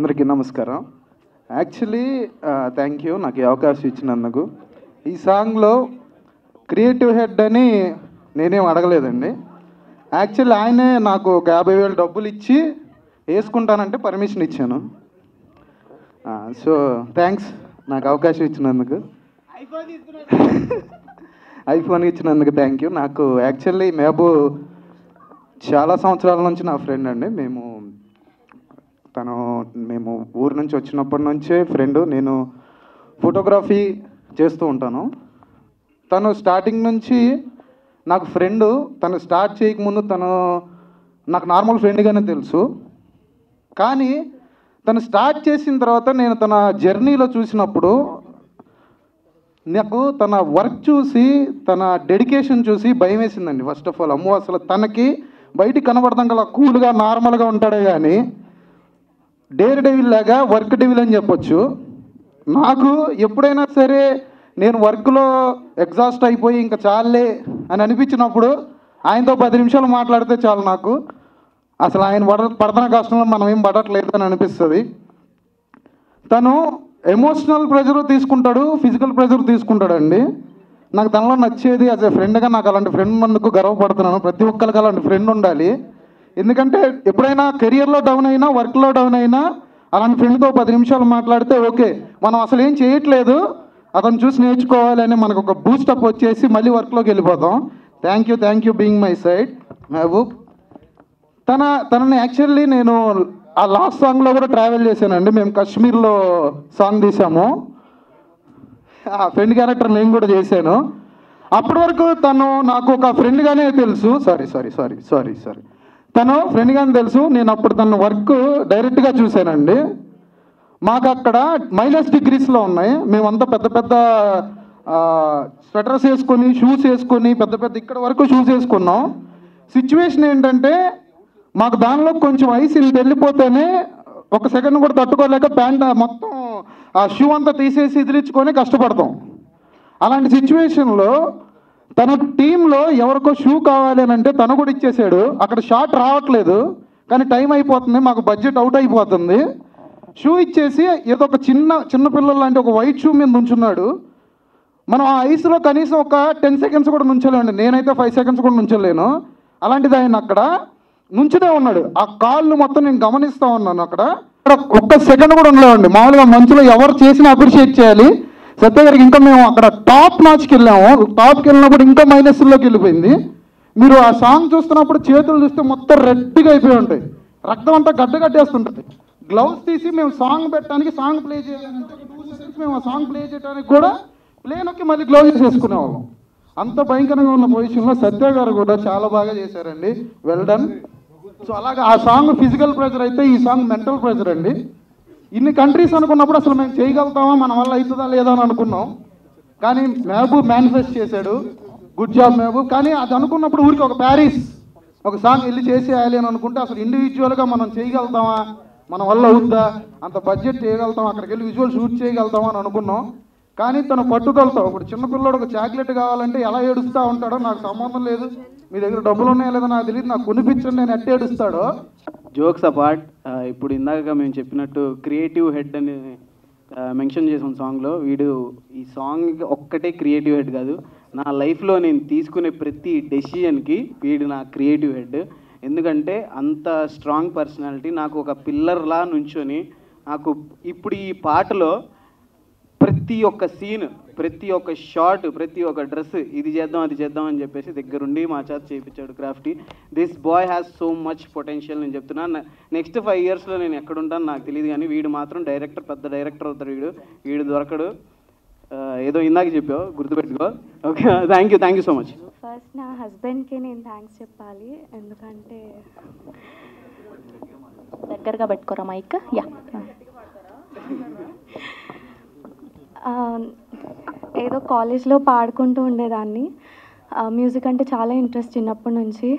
అందరికీ నమస్కారం. Actually thank you నాకు ఈ అవకాశం ఇచ్చినందుకు. ఈ సాంగ్లో క్రియేటివ్ హెడ్ అని నేనేం అడగలేదండి. యాక్చువల్లీ ఆయనే నాకు ఒక 50,000 డబ్బులు ఇచ్చి వేసుకుంటానంటే పర్మిషన్ ఇచ్చాను. సో థ్యాంక్స్ నాకు అవకాశం ఇచ్చినందుకు, ఐఫోన్ ఇచ్చినందుకు థ్యాంక్ యూ. నాకు యాక్చువల్లీ చాలా సంవత్సరాల నుంచి నా ఫ్రెండ్ అండి. మేము ఊరు నుంచి వచ్చినప్పటి నుంచే ఫ్రెండ్. నేను ఫోటోగ్రఫీ చేస్తూ ఉంటాను. తను స్టార్టింగ్ నుంచి నాకు ఫ్రెండు. తను స్టార్ట్ చేయకముందు తను నాకు నార్మల్ ఫ్రెండ్గానే తెలుసు. కానీ తను స్టార్ట్ చేసిన తర్వాత నేను తన జర్నీలో చూసినప్పుడు నాకు తన వర్క్ చూసి, తన డెడికేషన్ చూసి భయం వేసిందండి. ఫస్ట్ ఆఫ్ ఆల్ అమ్మో, అసలు తనకి బయటికి కనబడతాం కదా కూల్గా నార్మల్గా ఉంటాడే కానీ డేర్ డెవిల్ లాగా వర్క్ డెవిల్ అని చెప్పొచ్చు. నాకు ఎప్పుడైనా సరే నేను వర్క్లో ఎగ్జాస్ట్ అయిపోయి ఇంకా చాలే అని అనిపించినప్పుడు ఆయనతో 10 నిమిషాలు మాట్లాడితే చాలు, నాకు అసలు ఆయన పడుతున్న కష్టంలో మనం ఏం పడట్లేదు అని అనిపిస్తుంది. తను ఎమోషనల్ ప్రెజర్ తీసుకుంటాడు, ఫిజికల్ ప్రెజర్ తీసుకుంటాడండి. నాకు తనలో నచ్చేది యాజ్ ఎ ఫ్రెండ్గా నాకు అలాంటి ఫ్రెండ్ ఉన్నందుకు గర్వపడుతున్నాను. ప్రతి ఒక్కరికి అలాంటి ఫ్రెండ్ ఉండాలి. ఎందుకంటే ఎప్పుడైనా కెరియర్లో డౌన్ అయినా, వర్క్లో డౌన్ అయినా అలాంటి ఫ్రెండ్తో 10 నిమిషాలు మాట్లాడితే ఓకే, మనం అసలు ఏం చేయట్లేదు, అతను చూసి నేర్చుకోవాలి అని మనకు ఒక బూస్టప్ వచ్చేసి మళ్ళీ వర్క్లోకి వెళ్ళిపోతాం. Thank you being my side Mehaboob. తనని యాక్చువల్లీ నేను ఆ లాస్ట్ సాంగ్లో కూడా ట్రావెల్ చేశానండి. మేము కాశ్మీర్లో సాంగ్ తీసాము. ఆ ఫ్రెండ్ క్యారెక్టర్ నేను కూడా చేశాను. అప్పటి వరకు తను నాకు ఒక ఫ్రెండ్గానే తెలుసు. సారీ తను ఫ్రెండ్గానే తెలుసు. నేను అప్పుడు తన వర్క్ డైరెక్ట్గా చూశానండి. మాకు అక్కడ -డిగ్రీస్లో ఉన్నాయి. మేమంతా పెద్ద పెద్ద స్వెటర్స్ వేసుకొని, షూస్ వేసుకొని, పెద్ద ఇక్కడ వరకు షూస్ వేసుకున్నాం. సిచ్యువేషన్ ఏంటంటే మాకు దానిలో కొంచెం ఐస్ వెళ్ళిపోతేనే ఒక సెకండ్ కూడా తట్టుకోలేక ప్యాంట్ మొత్తం ఆ షూ అంతా తీసేసి ఇదిలించుకొని కష్టపడతాం. అలాంటి సిచ్యువేషన్లో తన టీంలో ఎవరికో షూ కావాలి అని అంటే తను కూడా ఇచ్చేసాడు. అక్కడ షాట్ రావట్లేదు కానీ టైం అయిపోతుంది, మాకు బడ్జెట్ అవుట్ అయిపోతుంది. షూ ఇచ్చేసి ఏదో ఒక చిన్న పిల్లలు లాంటి ఒక వైట్ షూ మీద నుంచున్నాడు. మనం ఆ ఐస్లో కనీసం ఒక 10 సెకండ్స్ కూడా నుంచోలేండి. నేనైతే 5 సెకండ్స్ కూడా నుంచోలేను. అలాంటిది ఆయన అక్కడ నుంచునే ఉన్నాడు. ఆ కాళ్ళు మొత్తం నేను గమనిస్తూ ఉన్నాను. అక్కడ ఒక్క సెకండ్ కూడా ఉండలేవండి. మామూలుగా మంచులో ఎవరు చేసినా అప్రిషియేట్ చేయాలి. సత్య గారికి ఇంకా మేము అక్కడ టాప్ నాచ్కి వెళ్ళాము. టాప్కి వెళ్ళినప్పుడు ఇంకా మైనస్లోకి వెళ్ళిపోయింది. మీరు ఆ సాంగ్ చూస్తున్నప్పుడు చేతులు చూస్తే మొత్తం రెడ్గా అయిపోయి ఉంటాయి, రక్తం అంతా గడ్డగట్టేస్తుంటుంది. గ్లౌస్ తీసి మేము సాంగ్ పెట్టడానికి, సాంగ్ ప్లే చేయాలంటే 2 seconds మేము ఆ సాంగ్ ప్లే చేయడానికి కూడా ప్లే నొక్కి మళ్ళీ గ్లౌజెస్ వేసుకునేవాళ్ళం. అంత భయంకరంగా ఉన్న పొజిషన్లో సత్య గారు కూడా చాలా బాగా చేశారండి. Well done. సో అలాగే ఆ సాంగ్ ఫిజికల్ ప్రెజర్ అయితే ఈ సాంగ్ మెంటల్ ప్రెజర్ అండి. ఇన్ని కంట్రీస్ అనుకున్నప్పుడు అసలు మేము చేయగలుగుతామా, మన వల్ల అవుతుందా లేదా అని అనుకున్నాం. కానీ మహబూబ్ మేనిఫెస్ట్ చేశాడు. Good job Mehaboob. కానీ అది అనుకున్నప్పుడు ఊరికి ఒక ప్యారిస్ ఒక సాంగ్ వెళ్ళి చేసేయాలి అని అనుకుంటే అసలు ఇండివిజువల్గా మనం చేయగలుగుతామా, మన వల్ల అవుద్దా, అంత బడ్జెట్ చేయగలుగుతాం, అక్కడికి వెళ్ళి విజువల్ షూట్ చేయగలుగుతామా అని అనుకున్నాం. కానీ తను పట్టుదలతో, ఇప్పుడు చిన్నపిల్లడు ఒక చాక్లెట్ కావాలంటే ఎలా ఏడుస్తూ ఉంటాడో, నాకు సంబంధం లేదు, మీ దగ్గర డబ్బులు ఉన్నాయో లేదో నాకు తెలియదు, నాకు కొనిపించండి, నేను ఎట్ట ఏడుస్తాడో. జోక్స్ అపార్ట్, ఇప్పుడు ఇందాక మేము చెప్పినట్టు క్రియేటివ్ హెడ్ అని మెన్షన్ చేసాం సాంగ్లో. వీడు ఈ సాంగ్ ఒక్కటే క్రియేటివ్ హెడ్ కాదు, నా లైఫ్లో నేను తీసుకునే ప్రతి డెసిషన్కి వీడు నా క్రియేటివ్ హెడ్. ఎందుకంటే అంత స్ట్రాంగ్ పర్సనాలిటీ. నాకు ఒక పిల్లర్లా నుంచొని నాకు ఇప్పుడు ఈ పాటలో ప్రతి ఒక్క సీన్, ప్రతి ఒక్క షాట్, ప్రతి ఒక్క డ్రెస్, ఇది చేద్దాం అది చేద్దాం అని చెప్పేసి దగ్గరుండి మా చేత చేయించాడు Crafty. This boy has so much potential. నేను చెప్తున్నాను, నెక్స్ట్ 5 yearsలో నేను ఎక్కడుంటాను నాకు తెలియదు, కానీ వీడు మాత్రం డైరెక్టర్, పెద్ద డైరెక్టర్ అవుతాడు. వీడు దొరకడు. ఏదో ఇందాక చెప్పావు, గుర్తుపెట్టుకో. Okay, thank you so much. First నా హస్బెండ్కి నేను థ్యాంక్స్ చెప్పాలి. ఎందుకంటే దగ్గరగా పెట్టుకోరా మైక్. యా, ఏదో కాలేజ్లో పాడుకుంటూ ఉండేదాన్ని. మ్యూజిక్ అంటే చాలా ఇంట్రెస్ట్ చిన్నప్పటి నుంచి.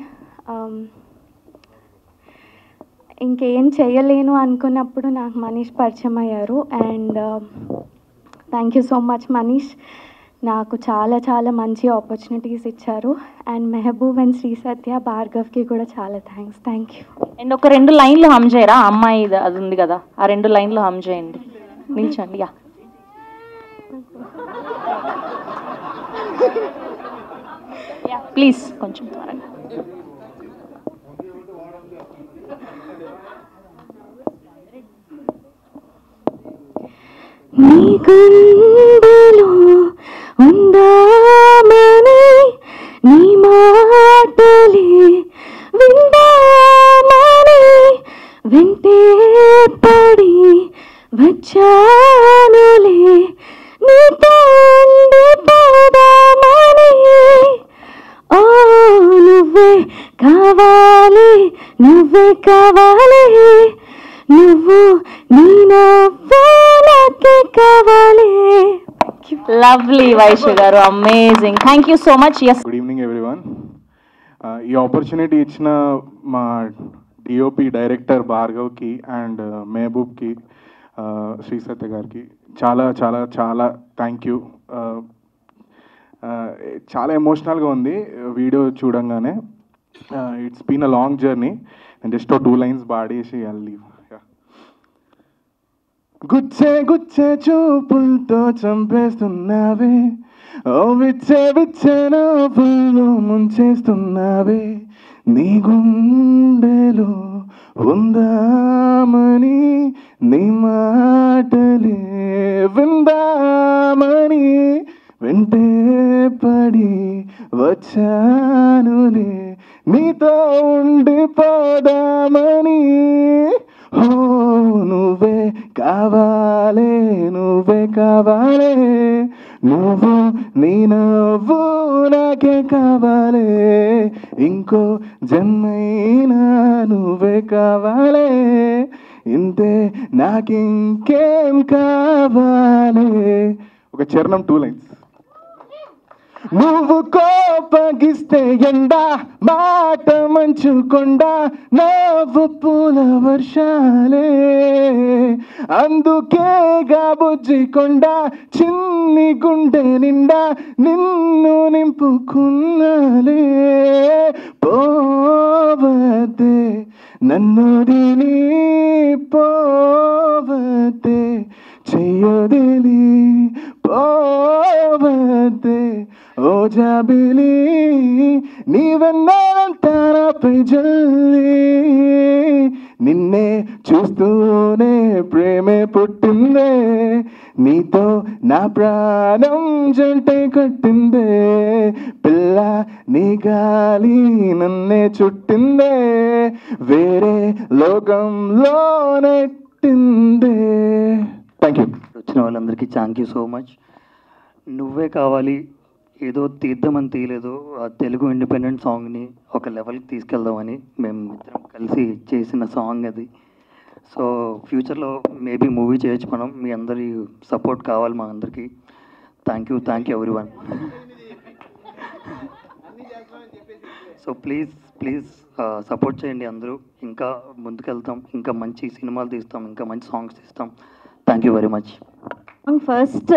ఇంకేం చేయలేను అనుకున్నప్పుడు నాకు మనీష్ పరిచయం అయ్యారు. And thank you so much Manish. నాకు చాలా చాలా మంచి ఆపర్చునిటీస్ ఇచ్చారు. అండ్ మెహబూబ్ అండ్ శ్రీ సత్య, భార్గవ్కి కూడా చాలా థ్యాంక్స్. Thank you. అండ్ ఒక 2 లైన్లు హమ్ చేయరా, అమ్మాయి అది ఉంది కదా, ఆ 2 లైన్లు హమ్ చేయండి. నిల్చండి. యా ప్లీజ్ కొంచెం త్వరగా. నీ గుండెలో ఉందామని నీ మాటలే విందామని వెంటే పడి వచ్చానులే నీతో ఉండిపోదామని. ఓ నువ్వే కావాలి, నువ్వే కావాలి, నువ్వు నీ నవ్వు నాకే కావాలి. లవ్లీ వైషు గారు, amazing. Thank you so much. Yes, good evening everyone. ఈ ఆపర్చునిటీ ఇచ్చిన మా డిఓపి డైరెక్టర్ భార్గవ్కి అండ్ మహబూబ్కి, శ్రీ సత్య గారికి చాలా చాలా చాలా థ్యాంక్ యూ. చాలా ఎమోషనల్గా ఉంది వీడియో చూడంగానే. It's been a long journey. And just 2 lines పాడేసి లీవ్. గుచ్చే గుచ్చే చూపులతో చంపేస్తున్నావే, ఓ విచ్చే విచ్చే నవ్వుల్లో ముంచేస్తున్నావే. నీ గుండెలో ఉందామని నీ మాటలే విందామని వెంటే పడి వచ్చానులే నీతో ఉండిపోదామని. ఓ నువ్వే కావాలే, నువ్వే కావాలే, నువ్వు నీ నవ్వు నాకే కావాలే. ఇంకో జన్మైనా నువ్వే కావాలే, ఇంతే నాకింకేం కావాలే. ఒక చరణం 2 లైన్స్. నువ్వు కోపగిస్తే ఎండ, మాట మంచుకొండ, నవ్వు పూల వర్షాలే. అందుకేగా బుజ్జికొండ చిన్ని గుండె నిండా నిన్ను నింపుకున్నాలే. పోవతే నన్ను దిలి పోవతే, చెయ్యొదిలి పోవతే ఓ జాబిలి, నీవెన్నారంటారాపై జల్లి. నిన్నే చూస్తూనే ప్రేమే పుట్టిందే, నీతో నా ప్రాణం జంటే కట్టిందే. పిల్ల నీ గాలి నన్నే చుట్టిందే, వేరే లోకంలో నెట్టిందే. Thank you. వచ్చిన వాళ్ళందరికీ థ్యాంక్ యూ సో మచ్. నువ్వే కావాలి ఏదో తీద్దామని తీయలేదు, ఆ తెలుగు ఇండిపెండెంట్ సాంగ్ని ఒక లెవెల్కి తీసుకెళ్దామని మేము ఇద్దరం కలిసి చేసిన సాంగ్ అది. సో ఫ్యూచర్లో మేబీ మూవీ చేయొచ్చు మనం. మీ అందరి సపోర్ట్ కావాలి మా అందరికీ. Thank you everyone. So please support చేయండి అందరూ. ఇంకా ముందుకెళ్తాం, ఇంకా మంచి సినిమాలు తీస్తాం, ఇంకా మంచి సాంగ్స్ తీస్తాం. Thank you very much. First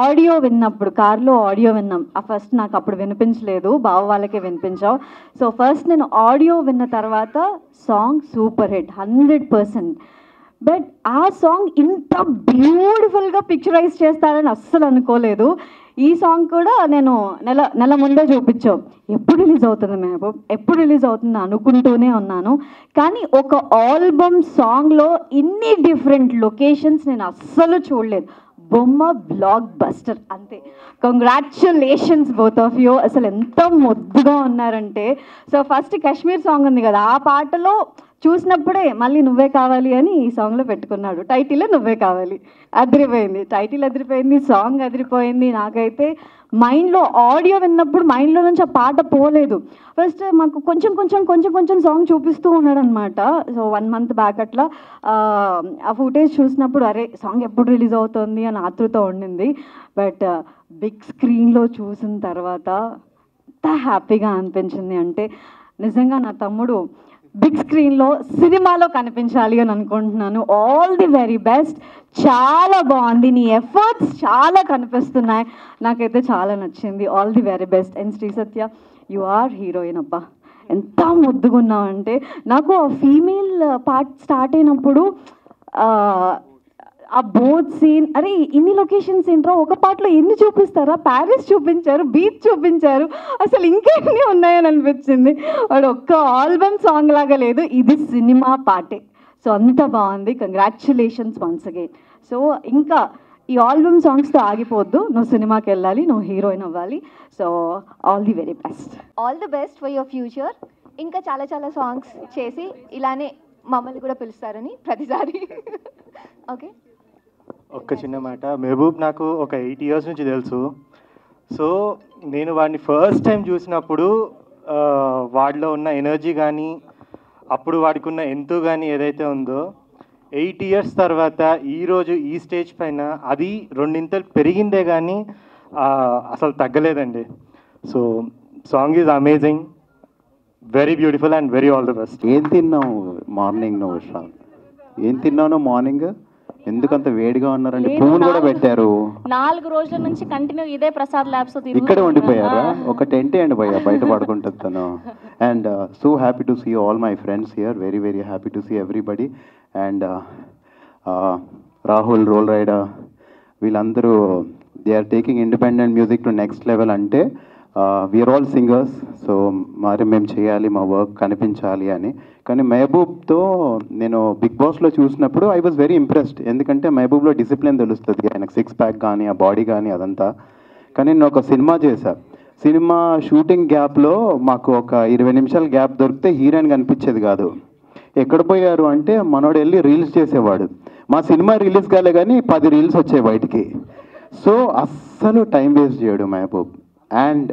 audio విన్నప్పుడు, కార్లో ఆడియో విన్నాం. ఆ ఫస్ట్ నాకు అప్పుడు వినిపించలేదు, బావ వాళ్ళకే వినిపించావు. సో ఫస్ట్ నేను ఆడియో విన్న తర్వాత సాంగ్ సూపర్ హిట్ 100%. బట్ ఆ సాంగ్ ఇంత బ్యూటిఫుల్గా పిక్చరైజ్ చేస్తారని అస్సలు అనుకోలేదు. ఈ సాంగ్ కూడా నేను నెల ముందే చూపించావు, ఎప్పుడు రిలీజ్ అవుతుంది మహబూబ్, ఎప్పుడు రిలీజ్ అవుతుంది అనుకుంటూనే ఉన్నాను. కానీ ఒక ఆల్బమ్ సాంగ్లో ఇన్ని డిఫరెంట్ లొకేషన్స్ నేను అస్సలు చూడలేదు. బొమ్మ బ్లాక్ బస్టర్ అంతే. Congratulations both of you. అసలు ఎంత ముద్దుగా ఉన్నారంటే. సో ఫస్ట్ కాశ్మీర్ సాంగ్ ఉంది కదా, ఆ పాటలో చూసినప్పుడే మళ్ళీ నువ్వే కావాలి అని ఈ సాంగ్లో పెట్టుకున్నాడు. టైటిల్ నువ్వే కావాలి, అదిరిపోయింది. టైటిల్ అదిరిపోయింది, సాంగ్ అదిరిపోయింది. నాకైతే మైండ్లో ఆడియో విన్నప్పుడు మైండ్లో నుంచి ఆ పాట పోలేదు. ఫస్ట్ మాకు కొంచెం సాంగ్ చూపిస్తూ ఉన్నాడు అనమాట. సో 1 month బ్యాక్ అట్లా ఆ ఫుటేజ్ చూసినప్పుడు అరే సాంగ్ ఎప్పుడు రిలీజ్ అవుతుంది అని ఆతృత ఉండింది. బట్ బిగ్ స్క్రీన్లో చూసిన తర్వాత ఎంత హ్యాపీగా అనిపించింది అంటే, నిజంగా నా తమ్ముడు బిగ్ స్క్రీన్లో సినిమాలో కనిపించాలి అని అనుకుంటున్నాను. All the very best. చాలా బాగుంది, నీ ఎఫర్ట్స్ చాలా కనిపిస్తున్నాయి. నాకైతే చాలా నచ్చింది. All the very best. And Shri Satya, you are heroine అబ్బా. ఎంత ముద్దుగున్నావు అంటే, నాకు ఆ ఫీమేల్ పార్ట్ స్టార్ట్ అయినప్పుడు ఆ బోట్ సీన్, అరే ఇన్ని లొకేషన్స్ ఏంట్రా, ఒక పార్ట్లో ఎన్ని చూపిస్తారా, ప్యారిస్ చూపించారు, బీచ్ చూపించారు, అసలు ఇంకెన్ని ఉన్నాయని అనిపించింది. వాడు ఒక్క ఆల్బమ్ సాంగ్ లాగా లేదు, ఇది సినిమా పాటే. సో అంత బాగుంది, కంగ్రాచ్యులేషన్స్ వన్స్ అగైన్. సో ఇంకా ఈ ఆల్బమ్ సాంగ్స్తో ఆగిపోవద్దు, నువ్వు సినిమాకి వెళ్ళాలి, నువ్వు హీరోయిన్ అవ్వాలి. So all the very best. All the best for your future. ఇంకా చాలా చాలా సాంగ్స్ చేసి ఇలానే మమ్మల్ని కూడా పిలుస్తారని ప్రతిసారి. ఓకే, ఒక్క చిన్న మాట, మెహబూబ్ నాకు ఒక 8 years నుంచి తెలుసు. సో నేను వాడిని ఫస్ట్ టైం చూసినప్పుడు వాడిలో ఉన్న ఎనర్జీ కానీ అప్పుడు వాడికి ఉన్న ఎంతో కానీ ఏదైతే ఉందో 8 years తర్వాత ఈరోజు ఈ స్టేజ్ పైన అది 2 ఇంతలు పెరిగిందే కానీ అసలు తగ్గలేదండి. So song is amazing, very beautiful and very all the best. ఏం తిన్నావు మార్నింగ్ నువ్వు? ఏం తిన్నావు మార్నింగ్? ఎందుకంత వేడిగా ఉన్నారండి? పువ్వులు కూడా పెట్టారు. 4 రోజుల నుంచి కంటిన్యూ ఇదే ప్రసాద్ ల్యాబ్స్ ఇక్కడ ఉండిపోయారా? ఒక టెంట్ అండి భయ్య, బయట పడుకుంటుంది తను. And so happy to see all my friends here, very very happy to see everybody. And Rahul, Roll Rider, వీళ్ళందరూ they are taking independent music to next level. అంటే వీఆర్ ఆల్ సింగర్స్, సో మరి మేము చేయాలి, మా వర్క్ కనిపించాలి అని. కానీ మెహబూబ్తో నేను బిగ్ బాస్లో చూసినప్పుడు ఐ వాజ్ వెరీ ఇంప్రెస్డ్. ఎందుకంటే మెహబూబ్లో డిసిప్లిన్ తెలుస్తుంది, ఆయనకు 6 pack కానీ ఆ బాడీ కానీ అదంతా. కానీ నేను ఒక సినిమా చేశా, సినిమా షూటింగ్ గ్యాప్లో మాకు ఒక 20 నిమిషాల గ్యాప్ దొరికితే హీరోయిన్ కనిపించేది కాదు. ఎక్కడ పోయారు అంటే మనోడు వెళ్ళి రీల్స్ చేసేవాడు. మా సినిమా రిలీజ్ కాలే కానీ 10 రీల్స్ వచ్చాయి బయటికి. సో అస్సలు టైం వేస్ట్ చేయడు మెహబూబ్. అండ్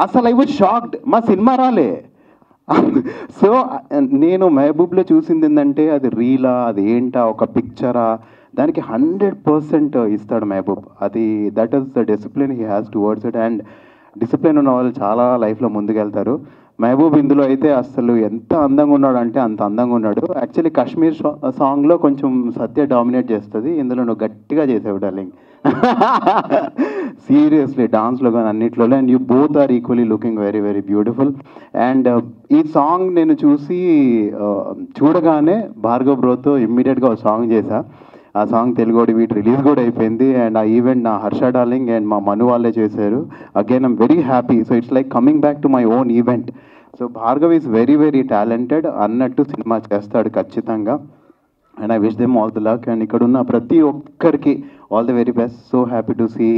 అసలు ఐ వాజ్ షాక్డ్, మా సినిమా రాలే. సో నేను మెహబూబ్లో చూసింది ఏంటంటే అది రీలా, అది ఏంటా, ఒక పిక్చరా, దానికి 100% ఇస్తాడు మెహబూబ్. అది that is the discipline he has towards it. And discipline ఉన్న వాళ్ళు చాలా లైఫ్లో ముందుకెళ్తారు. మెహబూబ్ ఇందులో అయితే అసలు ఎంత అందంగా ఉన్నాడు అంటే అంత అందంగా ఉన్నాడు. యాక్చువల్లీ కాశ్మీర్ సాంగ్లో కొంచెం సత్య డామినేట్ చేస్తుంది, ఇందులో నువ్వు గట్టిగా చేసావు డార్లింగ్. సీరియస్లీ డాన్స్లో కానీ అన్నిట్లో. And you both are equally looking very very beautiful. And ఈ సాంగ్ నేను చూడగానే భార్గవ్ బ్రోతో ఇమ్మీడియట్గా ఒక సాంగ్ చేశా. ఆ సాంగ్ తెలుగు వీటి రిలీజ్ కూడా అయిపోయింది. అండ్ ఆ ఈవెంట్ నా హర్ష డార్లింగ్ అండ్ మా మను వాళ్ళే చేశారు. Again I'm very happy. So it's like coming back to my own event. So Bhargav is very very talented అన్నట్టు సినిమా చేస్తాడు ఖచ్చితంగా. And I wish them all the luck. And ఇక్కడ ఉన్న ప్రతి ఒక్కరికి all the very best. So happy to see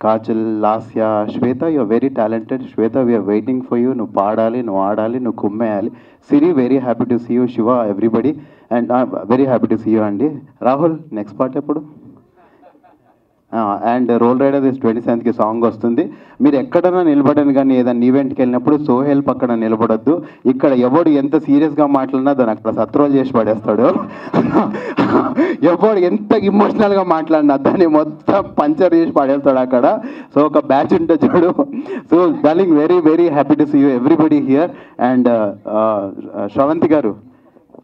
Kajal, Lasya, Swetha, you are very talented. Swetha, we're waiting for you. నువ్వు పాడాలి, నువ్వు ఆడాలి, నువ్వు కుమ్మేయాలి. Siri, very happy to see you. Shiva, everybody, and very happy to see you అండి. రాహుల్, నెక్స్ట్ పార్ట్ ఎప్పుడు? And Roll Rida 27th song వస్తుంది. మీరు ఎక్కడైనా నిలబడని కానీ ఏదైనా ఈవెంట్కి వెళ్ళినప్పుడు సోహెల్ పక్కన నిలబడద్దు. ఇక్కడ ఎవడు ఎంత సీరియస్గా మాట్లాడినా దాన్ని అక్కడ సత్రోలు చేసి పడేస్తాడు. ఎవడు ఎంత ఇమోషనల్గా మాట్లాడినా దాన్ని మొత్తం పంచర్ చేసి పడేస్తాడు అక్కడ. సో ఒక బ్యాచ్ ఉంటే చూడు. So darling, very very happy to see you everybody here. And Sravanthi గారు,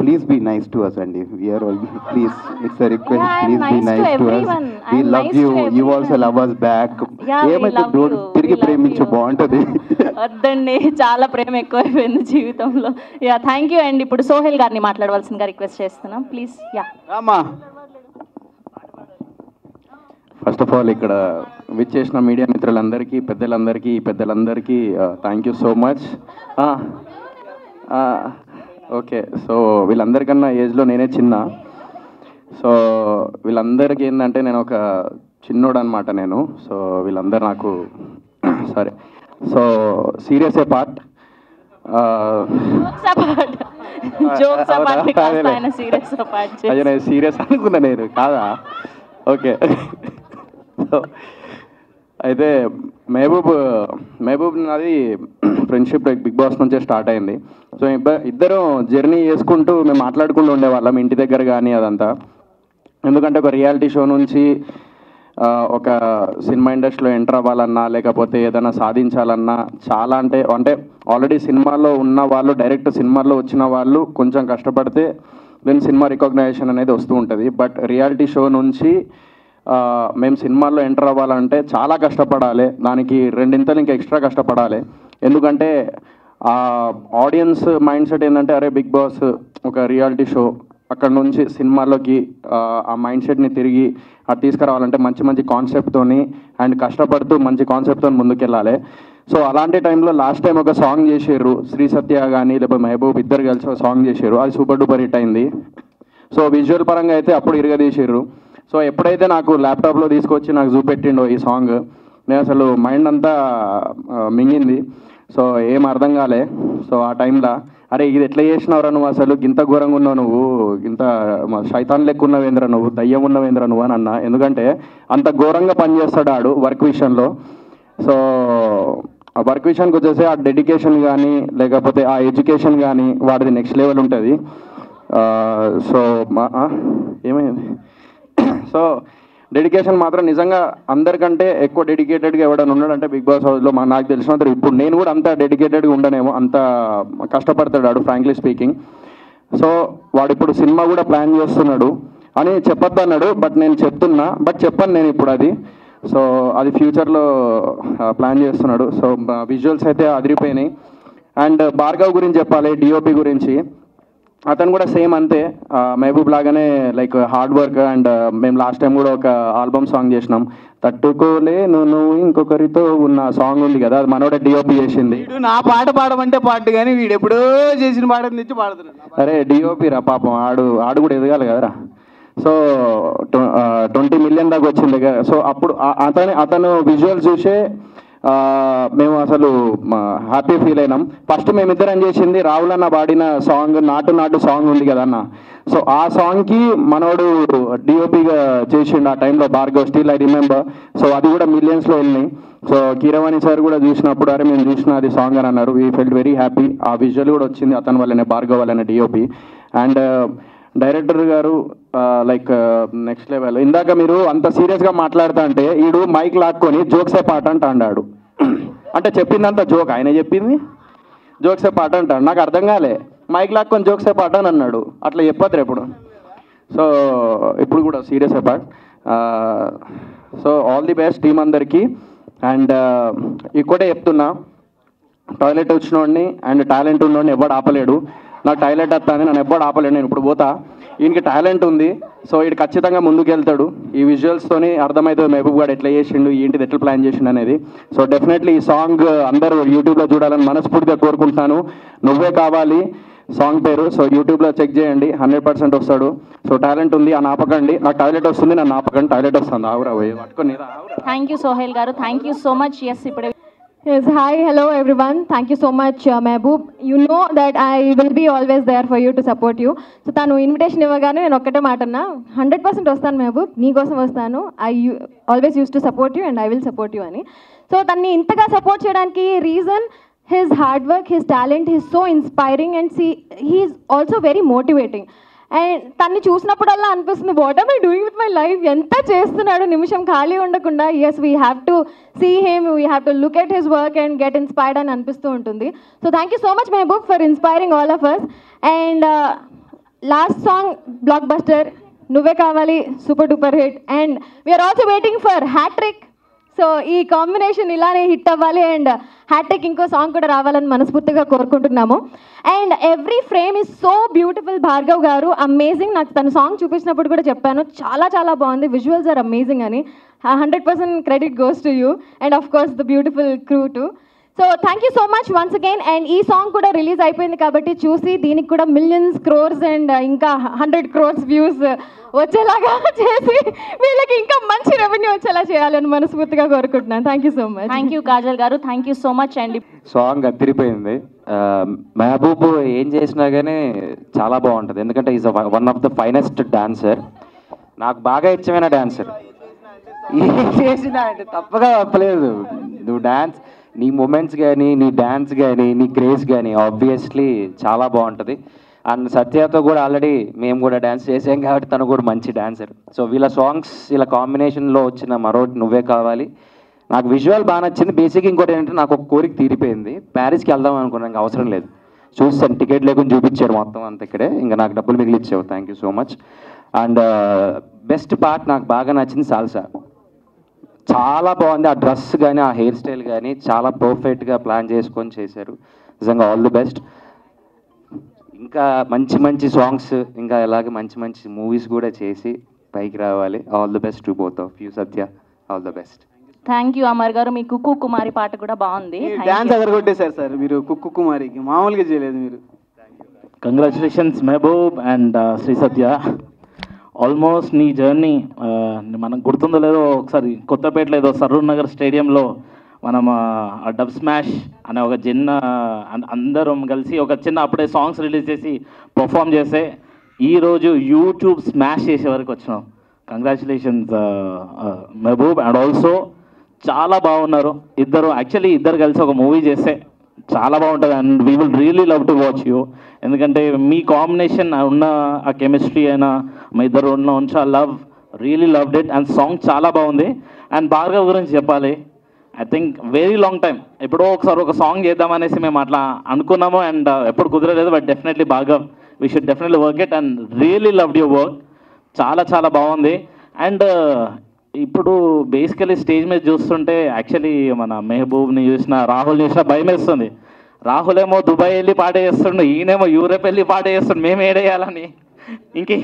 please be nice to us, and we are all, please, it's a request, please be nice to us. We love you, you also love us back. ఏమైతే తిరిగి ప్రేమించు, బాగుంటుంది. వద్దండి, చాలా ప్రేమ ఎక్కువైపోయింది జీవితంలో. Yeah, thank you. And ఇప్పుడు సోహెల్ గారిని మాట్లాడవలసిందిగా రిక్వెస్ట్ చేస్తున్నాం, please. Yeah Rama. First of all ఇక్కడ విచ్చేసిన మీడియా మిత్రులందరికీ, పెద్దలందరికీ thank you so much. Okay, so వీళ్ళందరికన్నా ఏజ్లో నేనే చిన్న. సో వీళ్ళందరికీ ఏంటంటే నేను ఒక చిన్నోడు అనమాట నేను. సో వీళ్ళందరూ నాకు సరే. సో సీరియస్ ఏ పార్ట్, అయ్యో నేను సీరియస్ అనుకున్నా, నేను కాదా? ఓకే. సో అయితే మెహబూబ్ నాది ఫ్రెండ్షిప్ బిగ్ బాస్ నుంచే స్టార్ట్ అయింది. సో ఇద్దరం జర్నీ చేసుకుంటూ మేము మాట్లాడుకుంటూ ఉండేవాళ్ళం ఇంటి దగ్గర కానీ అదంతా. ఎందుకంటే ఒక రియాలిటీ షో నుంచి ఒక సినిమా ఇండస్ట్రీలో ఎంటర్ అవ్వాలన్నా లేకపోతే ఏదైనా సాధించాలన్నా చాలా అంటే ఆల్రెడీ సినిమాలో ఉన్న వాళ్ళు, డైరెక్ట్ సినిమాలో వచ్చిన వాళ్ళు కొంచెం కష్టపడితే దెన్ సినిమా రికగ్నైజేషన్ అనేది వస్తూ ఉంటుంది. బట్ రియాలిటీ షో నుంచి మేము సినిమాల్లో ఎంటర్ అవ్వాలంటే చాలా కష్టపడాలి, దానికి 2 ఇంతలు ఇంకా ఎక్స్ట్రా కష్టపడాలి. ఎందుకంటే ఆ ఆడియన్స్ మైండ్ సెట్ ఏంటంటే అరే బిగ్ బాస్ ఒక రియాలిటీ షో, అక్కడ నుంచి సినిమాలోకి ఆ మైండ్ సెట్ని తిరిగి అది తీసుకురావాలంటే మంచి మంచి కాన్సెప్ట్తోని అండ్ కష్టపడుతూ మంచి కాన్సెప్ట్తో ముందుకెళ్ళాలి. సో అలాంటి టైంలో లాస్ట్ టైం ఒక సాంగ్ చేసారు, శ్రీ సత్య కానీ లేకపోతే మహబూబ్ ఇద్దరు కలిసి ఒక సాంగ్ చేసారు, అది సూపర్ డూపర్ హిట్ అయింది. సో విజువల్ పరంగా అయితే అప్పుడు ఇరగదీసారు. సో ఎప్పుడైతే నాకు ల్యాప్టాప్లో తీసుకొచ్చి నాకు చూపెట్టిండో ఈ సాంగ్, నేను అసలు మైండ్ అంతా మింగింది. సో ఏం అర్థం కాలే. సో ఆ టైంలో అరే ఇది ఎట్లా చేసినావురా నువ్వు, అసలు ఇంత ఘోరంగా ఉన్నావు నువ్వు, ఇంత శైతాన్ లెక్క ఉన్నవేంద్ర నువ్వు, దయ్యం ఉన్నవేంద్ర నువ్వు అని అన్నా. ఎందుకంటే అంత ఘోరంగా పనిచేస్తాడు ఆడు వర్క్ విషయంలో. సో ఆ వర్క్ విషయానికి వచ్చేసి ఆ డెడికేషన్ కానీ లేకపోతే ఆ ఎడ్యుకేషన్ కానీ వాడిది నెక్స్ట్ లెవెల్ ఉంటుంది. సో ఏమైంది సో డెడికేషన్ మాత్రం నిజంగా అందరికంటే ఎక్కువ డెడికేటెడ్గా ఎవడన్నా ఉన్నాడంటే బిగ్ బాస్ హౌస్లో నాకు తెలిసినంత ఇప్పుడు నేను కూడా అంత డెడికేటెడ్గా ఉండనేమో, అంత కష్టపడతాడు వాడు ఫ్రాంక్లీ స్పీకింగ్. సో వాడు ఇప్పుడు సినిమా కూడా ప్లాన్ చేస్తున్నాడు అని చెప్పొద్దు అన్నాడు, బట్ నేను చెప్తున్నా, బట్ చెప్పను నేను ఇప్పుడు అది. సో అది ఫ్యూచర్లో ప్లాన్ చేస్తున్నాడు. సో విజువల్స్ అయితే అదిరిపోయినాయి. అండ్ భార్గవ్ గురించి చెప్పాలి, డిఓపి గురించి. అతను కూడా సేమ్ అంతే, మహబూబ్ లాగానే లైక్ హార్డ్ వర్క్. అండ్ మేము లాస్ట్ టైం కూడా ఒక ఆల్బమ్ సాంగ్ చేసినాం, తట్టుకోలేను నువ్వు ఇంకొకరితో ఉన్న సాంగ్ ఉంది కదా, అది మనోడే డిఓపి చేసింది. నా పాట పాడమంటే పాట కానీ వీడు ఎప్పుడో చేసిన పాట తెచ్చి పాడుతున్నాడు. అరే డిఓపి రా పాపం, ఆడు కూడా ఎదగాలి కదరా. సో 20 మిలియన్ దాకా వచ్చింది కదా. సో అప్పుడు అతను విజువల్స్ చూసే మేము అసలు హ్యాపీ ఫీల్ అయినాం. ఫస్ట్ మేమిద్దరం చేసింది రాహుల్ అన్న పాడిన సాంగ్ నాటు నాటు సాంగ్ ఉంది కదా అన్న. సో ఆ సాంగ్కి మనోడు డిఓపిగా చేసిండు ఆ టైంలో Bhargav, still I remember. So అది కూడా మిలియన్స్లో వెళ్ళినాయి. సో కీరవాణి సార్ కూడా చూసినప్పుడు అరే మేము చూసిన అది సాంగ్ అని అన్నారు. We felt very happy. ఆ విజువల్ కూడా వచ్చింది అతని వల్లనే, భార్గవ్ వల్లనే డిఓపి. అండ్ డైరెక్టర్ గారు లైక్ నెక్స్ట్ లెవెల్. ఇందాక మీరు అంత సీరియస్గా మాట్లాడుతా అంటే ఈడు మైక్ లాక్కొని జోక్సే పాట అంట అన్నాడు. అంటే చెప్పిందంతా జోక్, ఆయన చెప్పింది జోక్సే పాట అంటాడు. నాకు అర్థం కాలే, మైక్ లాక్కొని జోక్సే పాట అని అన్నాడు. అట్లా చెప్పద్దు ఎప్పుడు. సో ఇప్పుడు కూడా serious part. So all the best team అందరికీ. అండ్ ఇక్కడే చెప్తున్నా, టాయిలెట్ వచ్చినోడిని అండ్ టాలెంట్ ఉన్నోడిని ఎవడు ఆపలేడు. నాకు టాయిలెట్ వస్తుంది, నన్ను ఎవ్వడు ఆపలేడు. నేను ఇప్పుడు పోతా, ఈయనకి టాలెంట్ ఉంది. సో వీడు ఖచ్చితంగా ముందుకు వెళ్తాడు. ఈ విజువల్స్తోని అర్థమవుతుంది మహబూబ్ గారు ఎట్లా చేసిండు, ఏంటిది ఎట్లా ప్లాన్ చేసిండు అనేది. సో డెఫినెట్లీ ఈ సాంగ్ అందరూ యూట్యూబ్లో చూడాలని మనస్ఫూర్తిగా కోరుకుంటున్నాను. నువ్వే కావాలి సాంగ్ పేరు. సో యూట్యూబ్లో చెక్ చేయండి, 100% వస్తాడు. సో టాలెంట్ ఉంది అని ఆపకండి. నాకు టాయిలెట్ వస్తుంది, నన్ను ఆపకండి. టాయిలెట్ వస్తుంది, ఆవురా పట్టుకొని. థ్యాంక్ యూ సోహెల్ గారు, thank you so much. Yes ఇప్పుడే Yes, hi, hello everyone. Thank you so much, Mehboob. You know that I will be always there for you to support you. So tanu invitation ఇవ్వగానే నేను ఒక్కటే మాట అన్నా, 100% వస్తాను మెహబూబ్, నీ కోసం వస్తాను. I always used to support you and I will support you అని. సో తన్ని ఇంతగా సపోర్ట్ చేయడానికి reason his hard work, his talent, he's so inspiring and he's also very motivating. And తన్ని చూసినప్పుడల్లా అనిపిస్తుంది, what are I doing with my life, ఎంత చేస్తున్నాడు, నిమిషం ఖాళీ ఉండకుండా. Yes, we have to see him, we have to look at his work and get inspired అని అనిపిస్తూ ఉంటుంది. So thank you so much Mehaboob for inspiring all of us. And last song blockbuster, Nuvve Kavali, super duper hit. And we're also waiting for hat trick. So ఈ combination ఇలానే hit అవ్వాలి and hat trick ఇంకో song కూడా రావాలని మనస్ఫూర్తిగా కోరుకుంటున్నాము. And every frame is so beautiful. Bhargav గారు amazing. నాకు తన సాంగ్ చూపించినప్పుడు కూడా చెప్పాను, చాలా చాలా బాగుంది, విజువల్స్ ఆర్ అమేజింగ్ అని. 100% credit goes to you and of course the beautiful crew to. So thank you so much once again. And ఈ సాంగ్ కూడా రిలీజ్ అయిపోయింది కాబట్టి చూసి దీనికి కూడా మిలియన్స్, క్రోర్స్ అండ్ ఇంకా 100 crores వ్యూస్ వచ్చేలాగా చేసి వీళ్ళకి ఇంకా మంచి రెవెన్యూ వచ్చేలా చేయాలని మనస్ఫూర్తిగా కోరుకుంటున్నాను. Thank you so much. Thank you Kajal గారు, థ్యాంక్ యూ సో మచ్. అండి సాంగ్ అదిరిపోయింది. మెహబూబ్ ఏం చేసినా కానీ చాలా బాగుంటుంది, ఎందుకంటే is one of the finest dancer. నాకు బాగా ఇష్టమైన డాన్సర్. ఏం చేసినా అంటే తప్పగా తప్పలేదు. నువ్వు డాన్స్, నీ మూమెంట్స్ కానీ, నీ డ్యాన్స్ కానీ, నీ క్రేజ్ కానీ ఆబ్వియస్లీ చాలా బాగుంటుంది. అండ్ సత్యతో కూడా ఆల్రెడీ మేము కూడా డ్యాన్స్ చేసాం కాబట్టి తను కూడా మంచి డాన్సర్. సో వీళ్ళ సాంగ్స్ ఇలా కాంబినేషన్లో వచ్చిన మరొకటి నువ్వే కావాలి. నాకు విజువల్ బాగా నచ్చింది. బేసిక్ ఇంకోటి ఏంటంటే నాకు ఒక కోరిక తీరిపోయింది, ప్యారిస్కి వెళ్దాం అనుకున్నాను, ఇంకా అవసరం లేదు. చూస్తాను, టికెట్ లేకుండా చూపించారు మొత్తం అంత ఇక్కడే, ఇంకా నాకు డబ్బులు మిగిలిచ్చావు. Thank you so much. And best part నాకు బాగా నచ్చింది సాల్సా. చాలా బాగుంది. ఆ డ్రెస్ కానీ, ఆ హెయిర్ స్టైల్ కానీ చాలా పర్ఫెక్ట్గా ప్లాన్ చేసుకొని చేశారు. నిజంగా ఆల్ ది బెస్ట్. ఇంకా మంచి మంచి సాంగ్స్, ఇంకా అలాగే మంచి మంచి మూవీస్ కూడా చేసి పైకి రావాలి. All the best to both of you. Satya, all the best. Thank you Amar గారు. మీ కుక్కు కుమారి పాట కూడా బాగుంది. డాన్స్ ఎదరగొట్టేశారు సార్ మీరు కుక్కు కుమారికి, మామూలుగా చేయలేదు మీరు. Congratulations Mehaboob and Shri Satya. Almost నీ జర్నీ మనకు గుర్తుందో లేదో, ఒకసారి కొత్తపేటలో ఏదో సరూర్ నగర్ స్టేడియంలో మనం డబ్ స్మాష్ అనే ఒక అందరం కలిసి ఒక చిన్న అప్పుడే సాంగ్స్ రిలీజ్ చేసి పర్ఫామ్ చేస్తే ఈరోజు యూట్యూబ్ స్మాష్ చేసే వరకు వచ్చినాం. కంగ్రాచులేషన్స్ మెహబూబ్. అండ్ ఆల్సో చాలా బాగున్నారు ఇద్దరు. యాక్చువల్లీ ఇద్దరు కలిసి ఒక మూవీ చేస్తే చాలా బాగుంటుంది and we will really love to watch you. ఎందుకంటే మీ కాంబినేషన్ ఉన్న ఆ కెమిస్ట్రీ అయినా మా ఇద్దరు ఉన్న love really loved it. And song చాలా బాగుంది. అండ్ భార్గవ్ గురించి చెప్పాలి, I think very long time ఎప్పుడో ఒకసారి ఒక సాంగ్ చేద్దామనేసి మేము అట్లా అనుకున్నాము అండ్ ఎప్పుడు కుదరలేదు. But definitely Bhargav, we should definitely work it and really loved your work. చాలా చాలా బాగుంది. అండ్ ఇప్పుడు బేసికలీ స్టేజ్ మీద చూస్తుంటే యాక్చువల్లీ మన మెహబూబ్ని చూసిన, రాహుల్ చూసినా భయం వేస్తుంది. రాహుల్ ఏమో దుబాయ్ వెళ్ళి పాట చేస్తుండు, ఈయనేమో యూరోప్ వెళ్ళి పాట చేస్తుండు. మేము ఏడేయాలని ఇంకే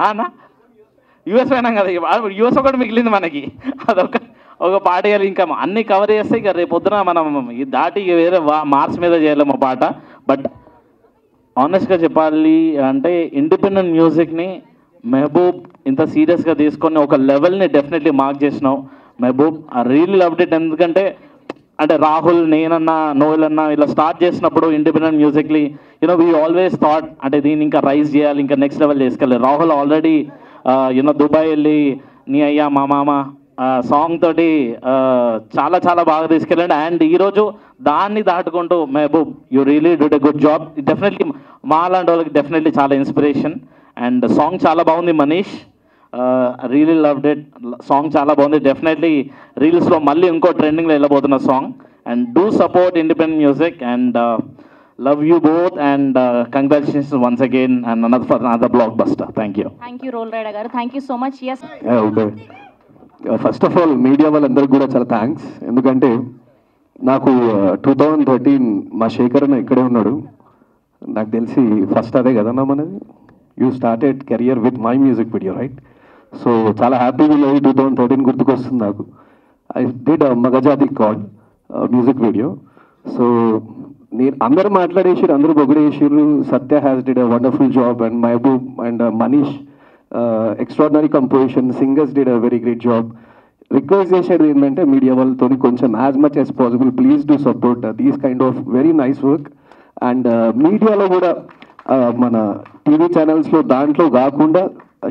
అన్నా యూఎస్ పోయినాం కదా, యూఎస్ ఒకటి మిగిలింది మనకి, ఒక పాట వేయాలి. ఇంకా అన్నీ కవర్ చేస్తే ఇక రేపు పొద్దున మనం దాటి వేరే మార్క్స్ మీద చేయలేము పాట. బట్ ఆనెస్ట్గా చెప్పాలి అంటే ఇండిపెండెంట్ మ్యూజిక్ని మెహబూబ్ ఇంత సీరియస్గా తీసుకొని ఒక లెవెల్ని డెఫినెట్లీ మార్క్ చేసినావు Mehboob. I really loved it. ఎందుకంటే అంటే రాహుల్, నేనన్నా, నోయల్ అన్నా ఇలా స్టార్ట్ చేసినప్పుడు ఇండిపెండెంట్ మ్యూజిక్లీ వీ ఆల్వేస్ థాట్ అంటే దీన్ని ఇంకా రైజ్ చేయాలి, ఇంకా నెక్స్ట్ లెవెల్ చేసుకెళ్ళాలి. రాహుల్ ఆల్రెడీ దుబాయ్ వెళ్ళి నీ అయ్యా మా మామ సాంగ్ తోటి చాలా చాలా బాగా తీసుకెళ్ళండి. అండ్ ఈరోజు దాన్ని దాటుకుంటూ Mehboob you really did a good job. Definitely మా లాంటి వాళ్ళకి డెఫినెట్లీ చాలా ఇన్స్పిరేషన్. అండ్ సాంగ్ చాలా బాగుంది Manish, really loved it. Song చాలా బాగుంది. డెఫినెట్లీ రీల్స్లో మళ్ళీ ఇంకో ట్రెండింగ్లో వెళ్ళబోతున్న song. And do support independent music and love you both and congratulations once again and another blockbuster. Thank you. Thank you Roll Rider garu. Thank you so much. Yes first of all media వాళ్ళందరికీ కూడా చాలా thanks. ఎందుకంటే నాకు 2013 మా శేఖర్ అన్న ఇక్కడే ఉన్నాడు, నాకు తెలిసి ఫస్ట్ అదే కదన్నా మనది. You started career with my music video right. So చాలా హ్యాపీగా ఉన్నది. 2013 గుర్తుకొస్తుంది నాకు. I did Magajathi call music video. So నేను అందరూ మాట్లాడేసారు, అందరూ పొగిడేసారు. Satya has did a wonderful job and Mehboob and Manish extraordinary composition, singers did a very great job. Request చేసేది ఏంటంటే మీడియా వాళ్ళతో కొంచెం as much as possible please do support these kind of very nice work. And మీడియాలో కూడా మన TV ఛానల్స్లో దాంట్లో కాకుండా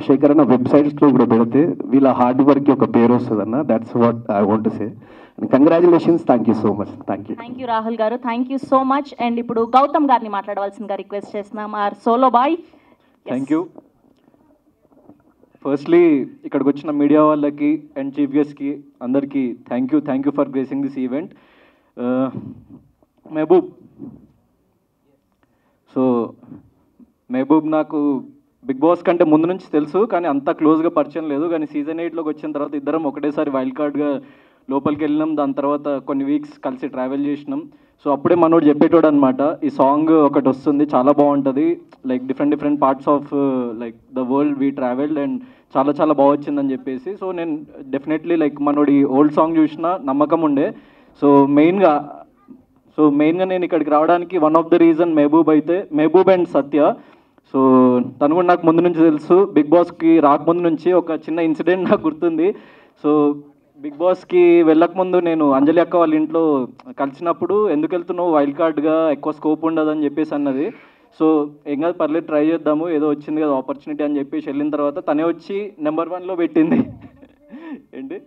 శేఖర్ అన్న వెబ్సైట్స్లో కూడా పెడితే వీళ్ళ హార్డ్ వర్క్కి ఒక పేరు వస్తుంది అన్న. That's what I want to say. Congratulations. Thank you so much. Thank you. Thank you Rahul garu. Thank you so much. And ఇప్పుడు గౌతమ్ గారిని మాట్లాడవలసిందిగా రిక్వెస్ట్ చేస్తున్నాం. Our Solo Boy. Thank you. Firstly ఇక్కడికి వచ్చిన మీడియా వాళ్ళకి అండ్ చీఫ్ గెస్ట్కి అందరికీ thank you for gracing this event. Mehboob, so Mehboob నాకు Big boss కంటే ముందు నుంచి తెలుసు, కానీ అంత క్లోజ్గా పరిచయం లేదు. కానీ సీజన్ 8లోకి వచ్చిన తర్వాత ఇద్దరం ఒకటేసారి వైల్డ్ కార్డ్గా లోపలికి వెళ్ళినాం. దాని తర్వాత కొన్ని వీక్స్ కలిసి ట్రావెల్ చేసినాం. సో అప్పుడే మనోడు చెప్పేటోడు అనమాట, ఈ సాంగ్ ఒకటి వస్తుంది చాలా బాగుంటుంది, like different parts of like the world we travelled and చాలా చాలా బాగా వచ్చిందని చెప్పేసి. సో నేను డెఫినెట్లీ లైక్ మనోడి ఓల్డ్ సాంగ్ చూసిన నమ్మకం ఉండే. సో మెయిన్గా నేను ఇక్కడికి రావడానికి one of the reason Mehboob and Satya. So తను కూడా నాకు ముందు నుంచి తెలుసు. బిగ్ బాస్కి రాకముందు నుంచి ఒక చిన్న ఇన్సిడెంట్ నాకు గుర్తుంది. సో బిగ్ బాస్కి వెళ్ళకముందు నేను అంజలి అక్క వాళ్ళ ఇంట్లో కలిసినప్పుడు ఎందుకు వెళ్తున్నావు, వైల్డ్ కార్డ్గా ఎక్కువ స్కోప్ ఉండదని చెప్పేసి అన్నది. సో ఏం కాదు పర్లేదు ట్రై చేద్దాము, ఏదో వచ్చింది కదా ఆపర్చునిటీ అని చెప్పేసి వెళ్ళిన తర్వాత తనే వచ్చి నెంబర్ 1లో పెట్టింది ఏంటి.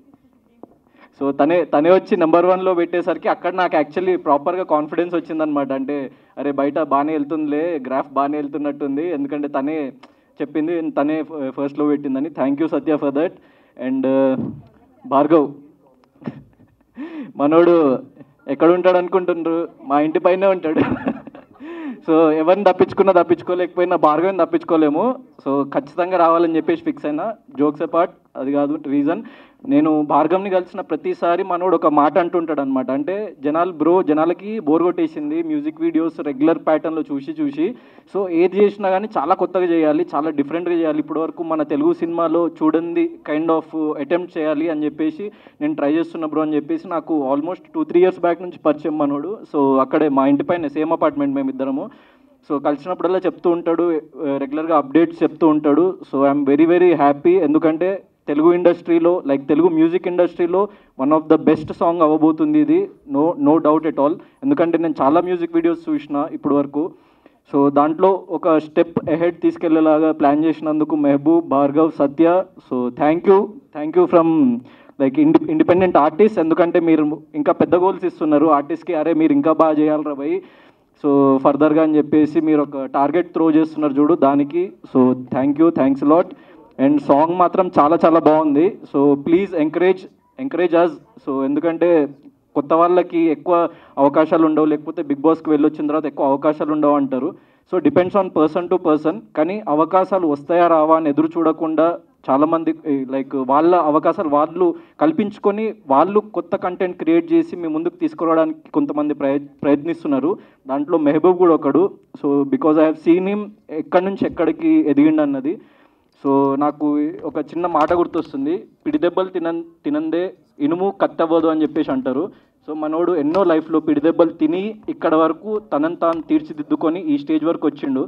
సో తనే వచ్చి నెంబర్ 1లో పెట్టేసరికి అక్కడ నాకు యాక్చువల్లీ ప్రాపర్గా కాన్ఫిడెన్స్ వచ్చిందనమాట. అంటే అరే బయట బాగానే వెళ్తుందిలే, గ్రాఫ్ బాగానే వెళ్తున్నట్టుంది, ఎందుకంటే తనే చెప్పింది, తనే ఫస్ట్లో పెట్టిందని. Thank you Satya for that. And Bhargav మనోడు ఎక్కడ ఉంటాడు అనుకుంటుండ్రు, మా ఇంటి పైనే ఉంటాడు. సో ఎవరిని తప్పించుకోలేకపోయినా భార్గవ్ని తప్పించుకోలేము. సో ఖచ్చితంగా రావాలని చెప్పేసి ఫిక్స్ అయినా. జోక్స్ అపార్ట్, అది కాదు రీజన్. నేను భార్గవ్ని కలిసిన ప్రతిసారి మనోడు ఒక మాట అంటుంటాడు అనమాట. అంటే జనాలకి బోర్ కొట్టేసింది మ్యూజిక్ వీడియోస్ రెగ్యులర్ ప్యాటర్న్లో చూసి. సో ఏది చేసినా కానీ చాలా కొత్తగా చేయాలి, చాలా డిఫరెంట్గా చేయాలి, ఇప్పటివరకు మన తెలుగు సినిమాలో చూడండి కైండ్ ఆఫ్ అటెంప్ట్ చేయాలి అని చెప్పేసి నేను ట్రై చేస్తున్నా బ్రో అని చెప్పేసి నాకు ఆల్మోస్ట్ 2-3 ఇయర్స్ బ్యాక్ నుంచి పరిచయం మనోడు. సో అక్కడే మా ఇంటి పైన సేమ్ అపార్ట్మెంట్ మేమిద్దరము. సో కలిసినప్పుడల్లా చెప్తూ ఉంటాడు, రెగ్యులర్గా అప్డేట్స్ చెప్తూ ఉంటాడు. సో ఐఎమ్ వెరీ హ్యాపీ, ఎందుకంటే తెలుగు ఇండస్ట్రీలో లైక్ తెలుగు మ్యూజిక్ ఇండస్ట్రీలో one of the best song అవ్వబోతుంది ఇది, నో డౌట్ ఎట్ ఆల్. ఎందుకంటే నేను చాలా మ్యూజిక్ వీడియోస్ చూసిన ఇప్పటి వరకు. సో దాంట్లో ఒక స్టెప్ అహెడ్ తీసుకెళ్లేలాగా ప్లాన్ చేసినందుకు Mehboob, Bhargav, Satya, so thank you from like independent artist. ఎందుకంటే మీరు ఇంకా పెద్ద గోల్స్ ఇస్తున్నారు ఆర్టిస్ట్కి, అరే మీరు ఇంకా బాగా చేయాలరా భయ్ సో ఫర్దర్గా అని చెప్పేసి మీరు ఒక టార్గెట్ త్రో చేస్తున్నారు చూడు దానికి. So thanks lot. And song మాత్రం చాలా బాగుంది. So please encourage us. So ఎందుకంటే కొత్త వాళ్ళకి ఎక్కువ అవకాశాలు ఉండవు, లేకపోతే బిగ్ బాస్కి వెళ్ళొచ్చిన తర్వాత ఎక్కువ అవకాశాలు ఉండవు అంటారు. So depends on person to person. కానీ అవకాశాలు వస్తాయా రావా అని ఎదురు చూడకుండా చాలామంది లైక్ వాళ్ళ అవకాశాలు వాళ్ళు కల్పించుకొని వాళ్ళు కొత్త కంటెంట్ క్రియేట్ చేసి మీ ముందుకు తీసుకురావడానికి కొంతమంది ప్రయత్నిస్తున్నారు. దాంట్లో మెహబూబ్ కూడా ఒకడు. So because I have seen him ఎక్కడి నుంచి ఎక్కడికి ఎదిగిండు అన్నది. సో నాకు ఒక చిన్న మాట గుర్తొస్తుంది, పిడిదెబ్బలు తినందే ఇనుము కత్తవ్వదు అని చెప్పేసి అంటారు. సో మనోడు ఎన్నో లైఫ్లో పిడిదెబ్బలు తిని ఇక్కడ వరకు తనని తాను తీర్చిదిద్దుకొని ఈ స్టేజ్ వరకు వచ్చిండు.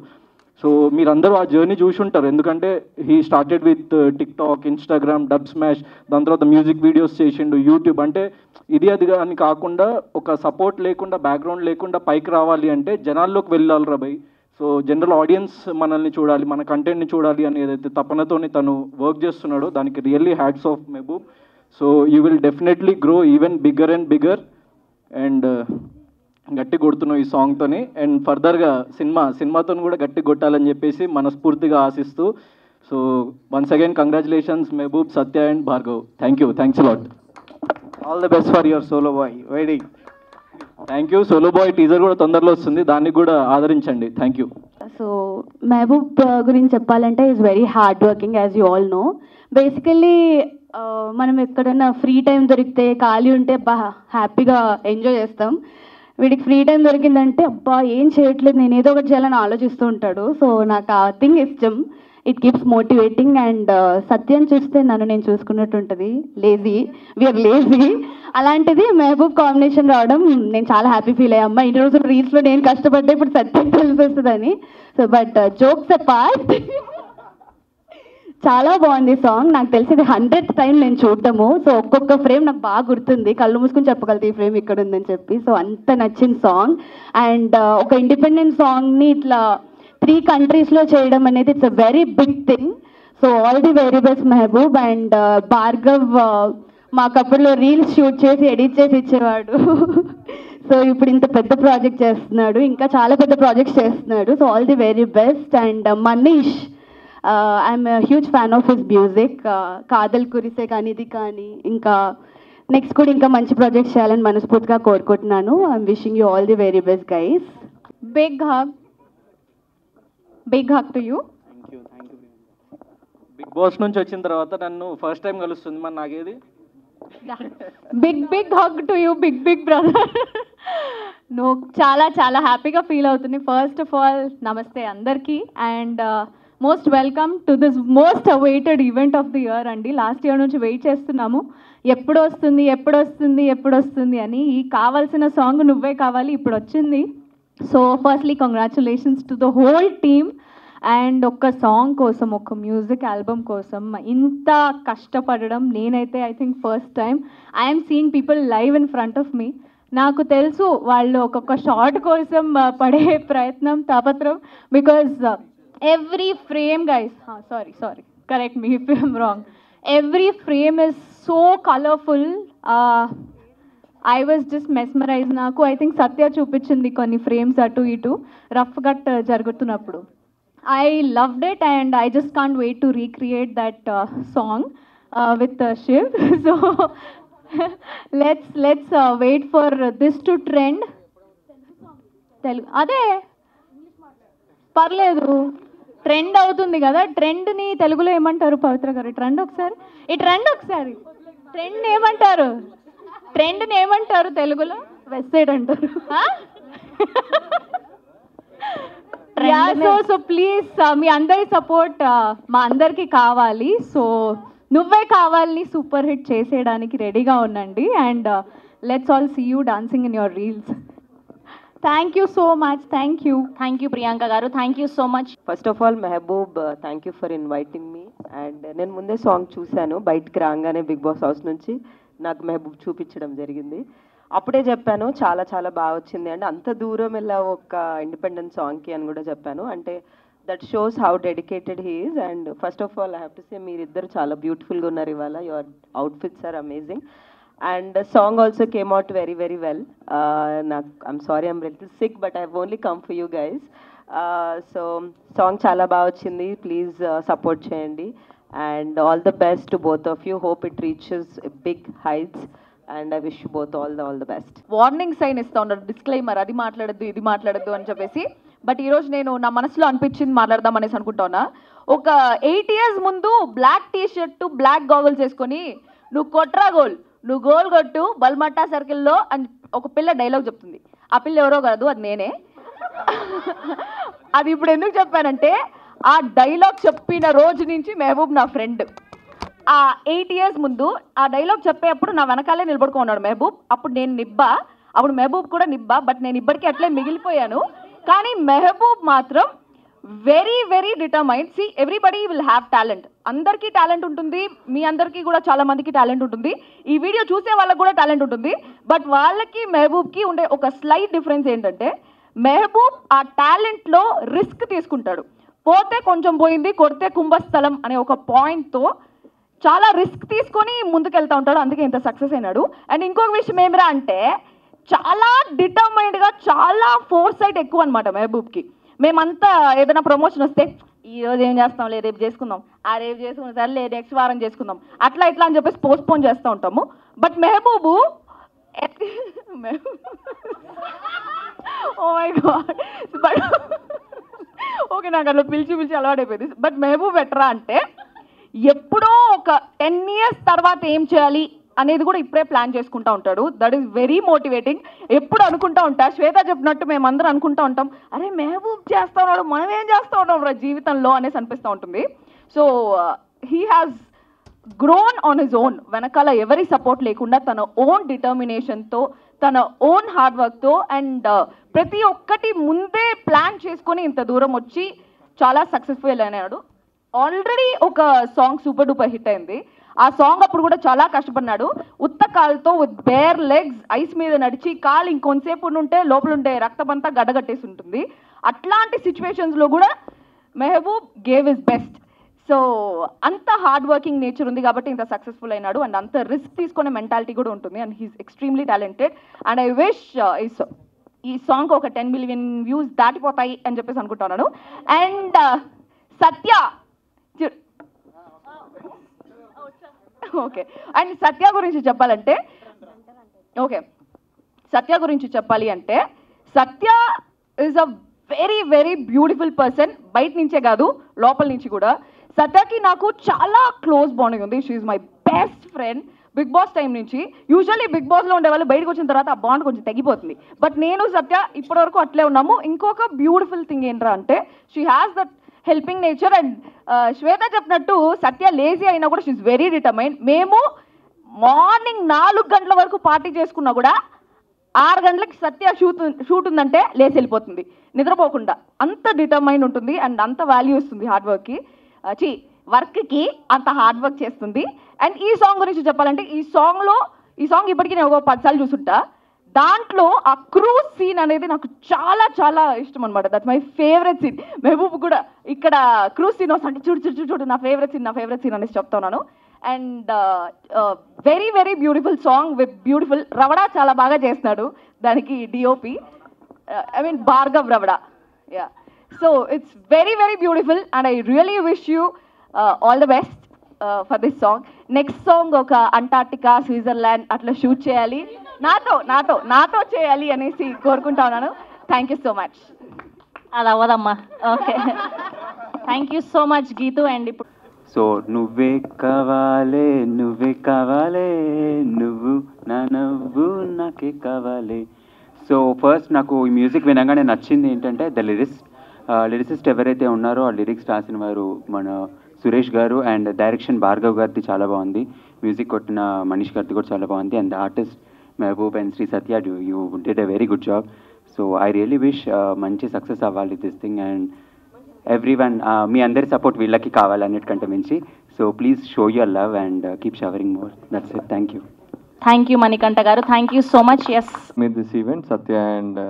సో మీరందరూ ఆ జర్నీ చూసి ఉంటారు, ఎందుకంటే he started with TikTok, Instagram, dub smash, దాని తర్వాత మ్యూజిక్ వీడియోస్ చేసిండు, యూట్యూబ్. అంటే ఇది అది అని కాకుండా ఒక సపోర్ట్ లేకుండా బ్యాక్గ్రౌండ్ లేకుండా పైకి రావాలి అంటే జనాల్లోకి వెళ్ళాలి రా భయ్. సో జనరల్ ఆడియన్స్ మనల్ని చూడాలి, మన కంటెంట్ని చూడాలి అని ఏదైతే తపనతోని తను వర్క్ చేస్తున్నాడో దానికి really hats off Mehboob. So you will definitely grow even bigger and bigger. And గట్టి కొడుతున్నావు ఈ సాంగ్తోని. అండ్ ఫర్దర్గా సినిమాతో కూడా గట్టి కొట్టాలని చెప్పేసి మనస్ఫూర్తిగా ఆశిస్తూ. So once again congratulations Mehaboob, Satya and Bhargav. Thanks lot. All the best for your solo boy. Waiting. Thank you. Solo boy teaser కూడా తొందరలో వస్తుంది, దాన్ని కూడా ఆదరించండి. Thank you. సో మెహబూబ్ గురించి చెప్పాలంటే is very hard working as you all know. Basically మనం ఎక్కడైనా ఫ్రీ టైం దొరికితే ఖాళీ ఉంటే హ్యాపీగా ఎంజాయ్ చేస్తాం. వీడికి ఫ్రీ టైం దొరికిందంటే అబ్బా ఏం చేయట్లేదు నేను ఏదో ఒకటి చేయాలని ఆలోచిస్తూ ఉంటాడు. సో నాకు ఆ థింగ్ ఇష్టం, ఇట్ కీప్స్ మోటివేటింగ్. అండ్ సత్యం చూస్తే నేను చూసుకున్నట్టు ఉంటుంది, వీఆర్ లేజీ. అలాంటిది మెహబూబ్ కాంబినేషన్ రావడం నేను చాలా హ్యాపీ ఫీల్ అయ్యా. ఇన్ని రోజులు రీల్స్లో నేను కష్టపడ్డా, ఇప్పుడు సత్యం తెలిసి వస్తుందని. సో బట్ జోక్స్ అపార్ట్ చాలా బాగుంది సాంగ్. నాకు తెలిసి ఇది 100th టైం నేను చూడటము. సో ఒక్కొక్క ఫ్రేమ్ నాకు బాగా గుర్తుంది, కళ్ళు మూసుకుని చెప్పగలుగుతా ఈ ఫ్రేమ్ ఇక్కడ ఉందని చెప్పి. సో అంత నచ్చిన సాంగ్. అండ్ ఒక ఇండిపెండెంట్ సాంగ్ని ఇట్లా 3 కంట్రీస్లో చేయడం అనేది it's a very big thing. So all the very best Mehboob. And Bhargav మాకప్పుడులో రీల్స్ షూట్ చేసి ఎడిట్ చేసి ఇచ్చేవాడు. సో ఇప్పుడు ఇంత పెద్ద ప్రాజెక్ట్ చేస్తున్నాడు, ఇంకా చాలా పెద్ద ప్రాజెక్ట్స్ చేస్తున్నాడు. So all the very best. And Manish, I'm huge fan of his music. కాదల్ కురిసే కానీ ఇది కానీ ఇంకా నెక్స్ట్ కూడా ఇంకా మంచి ప్రాజెక్ట్స్ చేయాలని మనస్ఫూర్తిగా కోరుకుంటున్నాను. I'm wishing you all the very best guys. Big hug to you. Big Boss నుంచి వచ్చిన తర్వాత నన్ను ఫస్ట్ టైం కలుస్తుంది మరి నాకేది. Big hug to you big brother. నువ్వు చాలా హ్యాపీగా ఫీల్ అవుతుంది. ఫస్ట్ ఆఫ్ ఆల్ నమస్తే అందరికీ. And most welcome to this most awaited event of the year అండి. లాస్ట్ ఇయర్ నుంచి వెయిట్ చేస్తున్నాము, ఎప్పుడు వస్తుంది అని. ఈ కావాల్సిన సాంగ్ నువ్వే కావాలి ఇప్పుడు వచ్చింది. So firstly congratulations to the whole team. And ఒక సాంగ్ కోసం, ఒక మ్యూజిక్ ఆల్బమ్ కోసం ఇంత కష్టపడడం నేనైతే I think first time I'm seeing people live in front of me. నాకు తెలుసు వాళ్ళు ఒక్కొక్క షార్ట్ కోసం పడే ప్రయత్నం, తాపత్రం. Because every frame guys, sorry correct me if I'm wrong, every frame is so colourful. I was just mesmerize. నాకు I think Satya చూపించింది కొన్ని ఫ్రేమ్స్ అటు ఇటు రఫ్ కట్ జరుగుతున్నప్పుడు. I loved it and I just can't wait to recreate that song with Shiv. So let's wait for this to trend. Telugu ade parledu trend అవుతుంది కదా, ట్రెండ్ని తెలుగులో ఏమంటారు పవిత్ర గారు? ట్రెండ్ ఒకసారి ట్రెండ్ ఏమంటారు? ట్రెండ్ని ఏమంటారు తెలుగులో? వెస్ట్ సైడ్ అంటారు. సో ప్లీజ్ మీ అందరి సపోర్ట్ మా అందరికి కావాలి. సో నువ్వే కావాలని సూపర్ హిట్ చేసేయడానికి రెడీగా ఉండండి. And let's all see you dancing in your reels. Thank you so much. Thank you Priyanka garu. Thank you so much. First of all Mehboob, thank you for inviting me. And నేను ముందే song చూశాను, బయటికి రాగానే big boss house నుంచి నాకు మెహబూబ్ చూపించడం జరిగింది. అప్పుడే చెప్పాను చాలా చాలా బాగా వచ్చింది అండి, అంత దూరం వెళ్ళా ఒక ఇండిపెండెంట్ సాంగ్కి అని కూడా చెప్పాను. అంటే that shows how dedicated he is. And first of all I have to say మీరిద్దరు చాలా బ్యూటిఫుల్గా ఉన్నారు ఇవాళ. Your outfits are amazing. And the song also came out very, very well. I'm sorry, I'm a little sick, but I've only come for you guys. So, song chala baga vachindi. Please support cheyandi. And all the best to both of you. Hope it reaches big heights. And I wish you both all the best. Warning sign ఇస్తా ఉన్నారు, disclaimer, అది మాట్లాడద్దు ఇది మాట్లాడద్దు అని చెప్పేసి. But ఈరోజు నేను నా మనసులో అనిపించింది మాట్లాడదాం అనేసి అనుకుంటా. ఒక 8 years ముందు black T shirt black goggles వేసుకొని నువ్వు కొట్రా గోల్, నువ్వు గోల్ కొట్టు బల్మట్టా సర్కిల్లో అని ఒక పిల్ల డైలాగ్ చెప్తుంది. ఆ పిల్ల ఎవరో కాదు, అది నేనే. అది ఇప్పుడు ఎందుకు చెప్పానంటే ఆ డైలాగ్ చెప్పిన రోజు నుంచి మెహబూబ్ నా ఫ్రెండ్. ఆ 8 years ముందు ఆ డైలాగ్ చెప్పేటప్పుడు నా వెనకాలే నిలబడుకున్నాడు మెహబూబ్. అప్పుడు నేను నిబ్బా, అప్పుడు మెహబూబ్ కూడా నిబ్బా. బట్ నేను ఇప్పటికీ అట్లే మిగిలిపోయాను. కానీ మెహబూబ్ మాత్రం very very determined. See everybody will have talent. అందరికీ టాలెంట్ ఉంటుంది, మీ అందరికీ కూడా చాలా మందికి టాలెంట్ ఉంటుంది, ఈ వీడియో చూసే వాళ్ళకి కూడా టాలెంట్ ఉంటుంది. బట్ వాళ్ళకి మెహబూబ్కి ఉండే ఒక స్లైట్ డిఫరెన్స్ ఏంటంటే మెహబూబ్ ఆ టాలెంట్లో రిస్క్ తీసుకుంటాడు. పోతే కొంచెం పోయింది, కొడితే కుంభస్థలం అనే ఒక పాయింట్తో చాలా రిస్క్ తీసుకొని ముందుకెళ్తూ ఉంటాడు. అందుకే ఇంత సక్సెస్ అయినాడు. అండ్ ఇంకొక విషయం ఏమిరా అంటే చాలా డిటర్మైన్డ్గా, చాలా ఫోర్సైట్ ఎక్కువ అనమాట మెహబూబ్కి. మేమంతా ఏదైనా ప్రమోషన్ వస్తే ఈరోజు ఏం చేస్తాం, లేదు రేపు చేసుకుందాం, ఆ రేపు చేసుకుందాం, సరే లేదు నెక్స్ట్ వారం చేసుకుందాం, అట్లా ఇట్లా అని చెప్పేసి పోస్ట్పోన్ చేస్తూ ఉంటాము. But Mehaboob oh my God, but okay నాకు అట్లా పిలిచి అలవాటైపోయింది. బట్ మెహబూబ్ ఎట్రా అంటే ఎప్పుడో ఒక 10 years తర్వాత ఏం చేయాలి అనేది కూడా ఇప్పుడే ప్లాన్ చేసుకుంటూ ఉంటాడు. That is very motivating. ఎప్పుడు అనుకుంటూ ఉంటా, శ్వేత చెప్పినట్టు మేమందరం అనుకుంటూ ఉంటాం, అరే మెహబూబ్ చేస్తూ ఉన్నాడు, మనం ఏం చేస్తూ ఉన్నాం రా జీవితంలో అనేసి అనిపిస్తూ ఉంటుంది. So he has grown on his own. వెనకాల ఎవరి సపోర్ట్ లేకుండా తన ఓన్ డిటర్మినేషన్తో, తన ఓన్ హార్డ్ వర్క్తో అండ్ ప్రతి ఒక్కటి ముందే ప్లాన్ చేసుకొని ఇంత దూరం వచ్చి చాలా సక్సెస్ఫుల్ అయినాడు. ఆల్రెడీ ఒక సాంగ్ సూపర్ డూపర్ హిట్ అయింది. ఆ సాంగ్ అప్పుడు కూడా చాలా కష్టపడినాడు. ఉత్త కాలుతో విత్ బేర్ లెగ్స్ ఐస్ మీద నడిచి కాలు ఇంకొంతసేపు ఉంటే లోపల ఉండే రక్తమంతా గడ్డగట్టేసి ఉంటుంది. అట్లాంటి సిచ్యువేషన్స్లో కూడా Mehboob gave his best. So అంత హార్డ్ వర్కింగ్ నేచర్ ఉంది కాబట్టి ఇంత సక్సెస్ఫుల్ అయినాడు. అండ్ అంత రిస్క్ తీసుకునే మెంటాలిటీ కూడా ఉంటుంది. And he's extremely talented. And I wish ఈ సాంగ్ ఒక 10 million views దాటిపోతాయి అని చెప్పేసి అనుకుంటున్నాను. And Satya, okay, and Satya గురించి చెప్పాలి అంటే Satya is a very very beautiful person. బయట నుంచే కాదు, లోపల నుంచి కూడా. సత్యకి నాకు చాలా క్లోజ్ బాండింగ్ ఉంది. She is my best friend Big Boss time నుంచి. యూజువల్లీ బిగ్ బాస్లో ఉండే వాళ్ళు బయటకు వచ్చిన తర్వాత ఆ బాండ్ కొంచెం తగ్గిపోతుంది. బట్ నేను సత్య ఇప్పటివరకు అట్లే ఉన్నాము. ఇంకొక బ్యూటిఫుల్ థింగ్ ఏంట్రా అంటే she has that helping nature. And Shweta చెప్పినట్టు సత్య లేజీ అయినా కూడా షీ ఈజ్ వెరీ డిటర్మైన్డ్. మేము మార్నింగ్ 4 గంటల వరకు పార్టీ చేసుకున్నా కూడా 6 గంటలకి సత్య షూట్ ఉందంటే లేచి వెళ్ళిపోతుంది నిద్రపోకుండా. అంత డిటర్మైన్ ఉంటుంది అండ్ అంత వాల్యూ ఇస్తుంది హార్డ్ వర్క్కి, వర్క్కి అంత హార్డ్ వర్క్ చేస్తుంది. అండ్ ఈ సాంగ్ గురించి చెప్పాలంటే ఈ సాంగ్ ఇప్పటికీ నేను ఒక 10 సార్లు చూసుంటా. దాంట్లో ఆ క్రూజ్ సీన్ అనేది నాకు చాలా చాలా ఇష్టం అనమాట. That's my favourite scene. Mehaboob కూడా ఇక్కడ క్రూజ్ సీన్ వస్తుంటే చూడు నా ఫేవరెట్ సీన్ అనేసి చెప్తున్నాను. And very very beautiful song with beautiful Ravada చాలా బాగా చేస్తున్నాడు దానికి DOP, I mean Bhargav Ravada. Yeah, so it's very very beautiful and I really wish you all the best for this song. Next song ఒక Antarctica, Switzerland అట్లా shoot చేయాలి, నాతో చేయాలి అనేసి కోరుకుంటా ఉన్నాను. Thank you so much. అలా అవ్వదమ్మా. Okay, thank you so much Geetu. And ఇప్పుడు సో నువ్వే కావాలే నువ్వే కావాలే నువ్వు నా నవ్వు నాకే కావాలి. సో ఫస్ట్ నాకు ఈ మ్యూజిక్ వినగానే నచ్చింది ఏంటంటే ద లిరిసిస్ట్ ఎవరైతే ఉన్నారో ఆ లిరిక్స్ రాసిన వారు మన సురేష్ గారు, అండ్ డైరెక్షన్ భార్గవ్ గారిది చాలా బాగుంది, మ్యూజిక్ కొట్టిన మనీష్ గారిది కూడా చాలా బాగుంది, and artist Mehboob and Shri Satya you did a very good job. So I really wish మంచి సక్సెస్ అవ్వాలి దిస్ థింగ్, అండ్ ఎవ్రీవన్ మీ అందరి సపోర్ట్ వీళ్ళకి కావాలన్నిటికంటే మించి. So please show your love and keep showering more. That's it. Thank you. Thank you Manikanta garu, thank you so much. Yes meet this event Satya and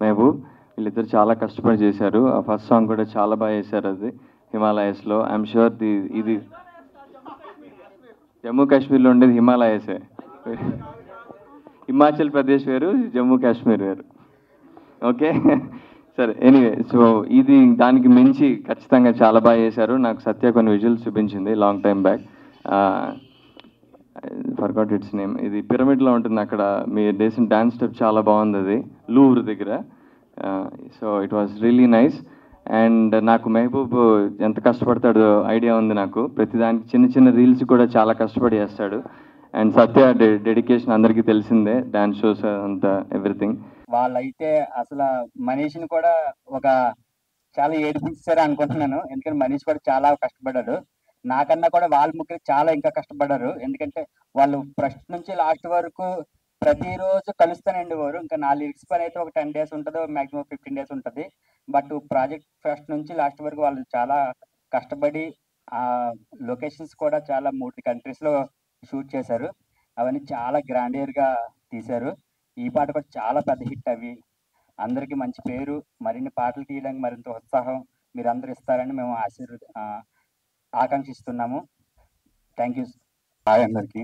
Mehboob వీళ్ళిద్దరు చాలా కష్టపడి చేశారు. ఆ ఫస్ట్ సాంగ్ కూడా చాలా బాగా చేశారు, అది హిమాలయస్లో. ఐఎమ్ షూర్ ఇది జమ్మూ కాశ్మీర్లో ఉండేది హిమాలయసే, హిమాచల్ ప్రదేశ్ వేరు, జమ్మూ కాశ్మీర్ వేరు. ఓకే సరే, ఎనీవే, సో ఇది దానికి మించి ఖచ్చితంగా చాలా బాగా చేశారు. నాకు సత్య కొన్ని విజువల్స్ చూపించింది long time back, forgot its name. ఇది పిరమిడ్లో ఉంటుంది, అక్కడ మీరు చేసిన డాన్స్ స్టెప్ చాలా బాగుంది, అది లూవ్ర్ దగ్గర. So it was really nice. And నాకు మెహబూబ్ ఎంత కష్టపడతాడో ఐడియా ఉంది నాకు. ప్రతిదానికి చిన్న చిన్న రీల్స్ కూడా చాలా కష్టపడి చేస్తాడు. అండ్ సత్య డెడికేషన్ అందరికీ తెలిసిందే, డాన్స్ షోస్ అంతా ఎవ్రీథింగ్. వాళ్ళైతే అసలు మనీష్ని కూడా ఒక చాలా ఏడిపించారు అనుకుంటున్నాను, ఎందుకంటే మనీష్ కూడా చాలా కష్టపడ్డాడు. నాకన్నా కూడా వాళ్ళ ముగ్గురు చాలా ఇంకా కష్టపడ్డారు, ఎందుకంటే వాళ్ళు ఫస్ట్ నుంచి లాస్ట్ వరకు ప్రతిరోజు కలుస్తానండి వారు. ఇంకా నా లిరిక్స్ పని అయితే ఒక 10 days ఉంటుంది, మ్యాక్సిమం 15 days ఉంటుంది. బట్ ప్రాజెక్ట్ ఫస్ట్ నుంచి లాస్ట్ వరకు వాళ్ళు చాలా కష్టపడి లొకేషన్స్ కూడా చాలా 3 countries షూట్ చేశారు. అవన్నీ చాలా గ్రాండియర్గా తీశారు. ఈ పాట కూడా చాలా పెద్ద హిట్. అవి అందరికీ మంచి పేరు, మరిన్ని పాటలు తీయడానికి మరింత ఉత్సాహం మీరు అందరూ ఇస్తారని మేము ఆకాంక్షిస్తున్నాము. Thank you. హాయ్ అందరికీ.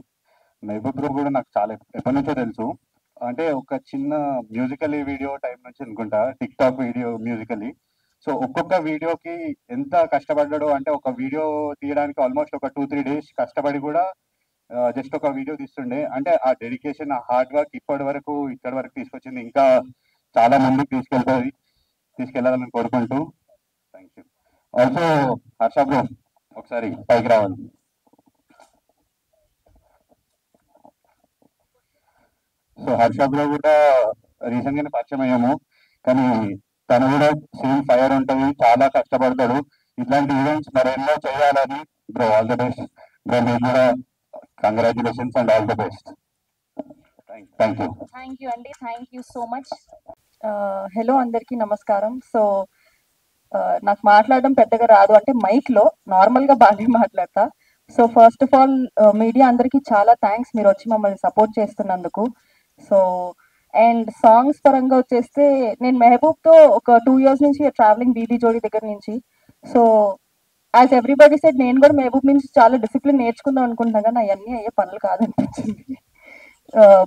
మెహబూబ్ బ్రో కూడా నాకు చాలా ఎప్పటి నుంచో తెలుసు. అంటే ఒక చిన్న మ్యూజికల్ వీడియో టైం నుంచి అనుకుంటా, tick talk video musically. So ఒక్కొక్క వీడియోకి ఎంత కష్టపడ్డాడో, అంటే ఒక వీడియో తీయడానికి ఆల్మోస్ట్ ఒక 2-3 days కష్టపడి కూడా జస్ట్ ఒక వీడియో తీస్తుండే. అంటే ఆ డెడికేషన్, ఆ హార్డ్ వర్క్ ఇక్కడి వరకు తీసుకొచ్చింది. ఇంకా చాలా మందికి తీసుకెళ్ళాలని కోరుకుంటూ thank you. Also Harsha bro ఒకసారి పైకి రావాలి. సో హర్ష బ్రో కూడా రీసెంట్ గానే పరిచయం అయ్యాము, కానీ తను కూడా సేమ్ ఫైర్ ఉంటుంది, చాలా కష్టపడతాడు. ఇట్లాంటి ఈవెంట్స్ మరెన్నో చేయాలని bro. All the best bro. మీకు కూడా congratulations and all the best. Thank you. Thank you అండి, thank you so much. Hello అందరికీ నమస్కారం. సో నాకు మాట్లాడడం పెద్దగా రాదు, అంటే మైక్లో నార్మల్గా బాగానే మాట్లాడతా. So first of all media అందరికీ చాలా థ్యాంక్స్, మీరు వచ్చి మమ్మల్ని సపోర్ట్ చేస్తున్నందుకు. సో అండ్ సాంగ్స్ పరంగా వచ్చేస్తే నేను మెహబూబ్తో ఒక 2 years నుంచి ట్రావెలింగ్ బీబీ జోడీ దగ్గర నుంచి. సో యాజ్ ఎవ్రీబడి సెడ్, నేను కూడా మెహబూబ్ నుంచి చాలా డిసిప్లిన్ నేర్చుకుందాం అనుకుంటున్నా, కానీ అవన్నీ అయ్యే పనులు కాదనిపించింది.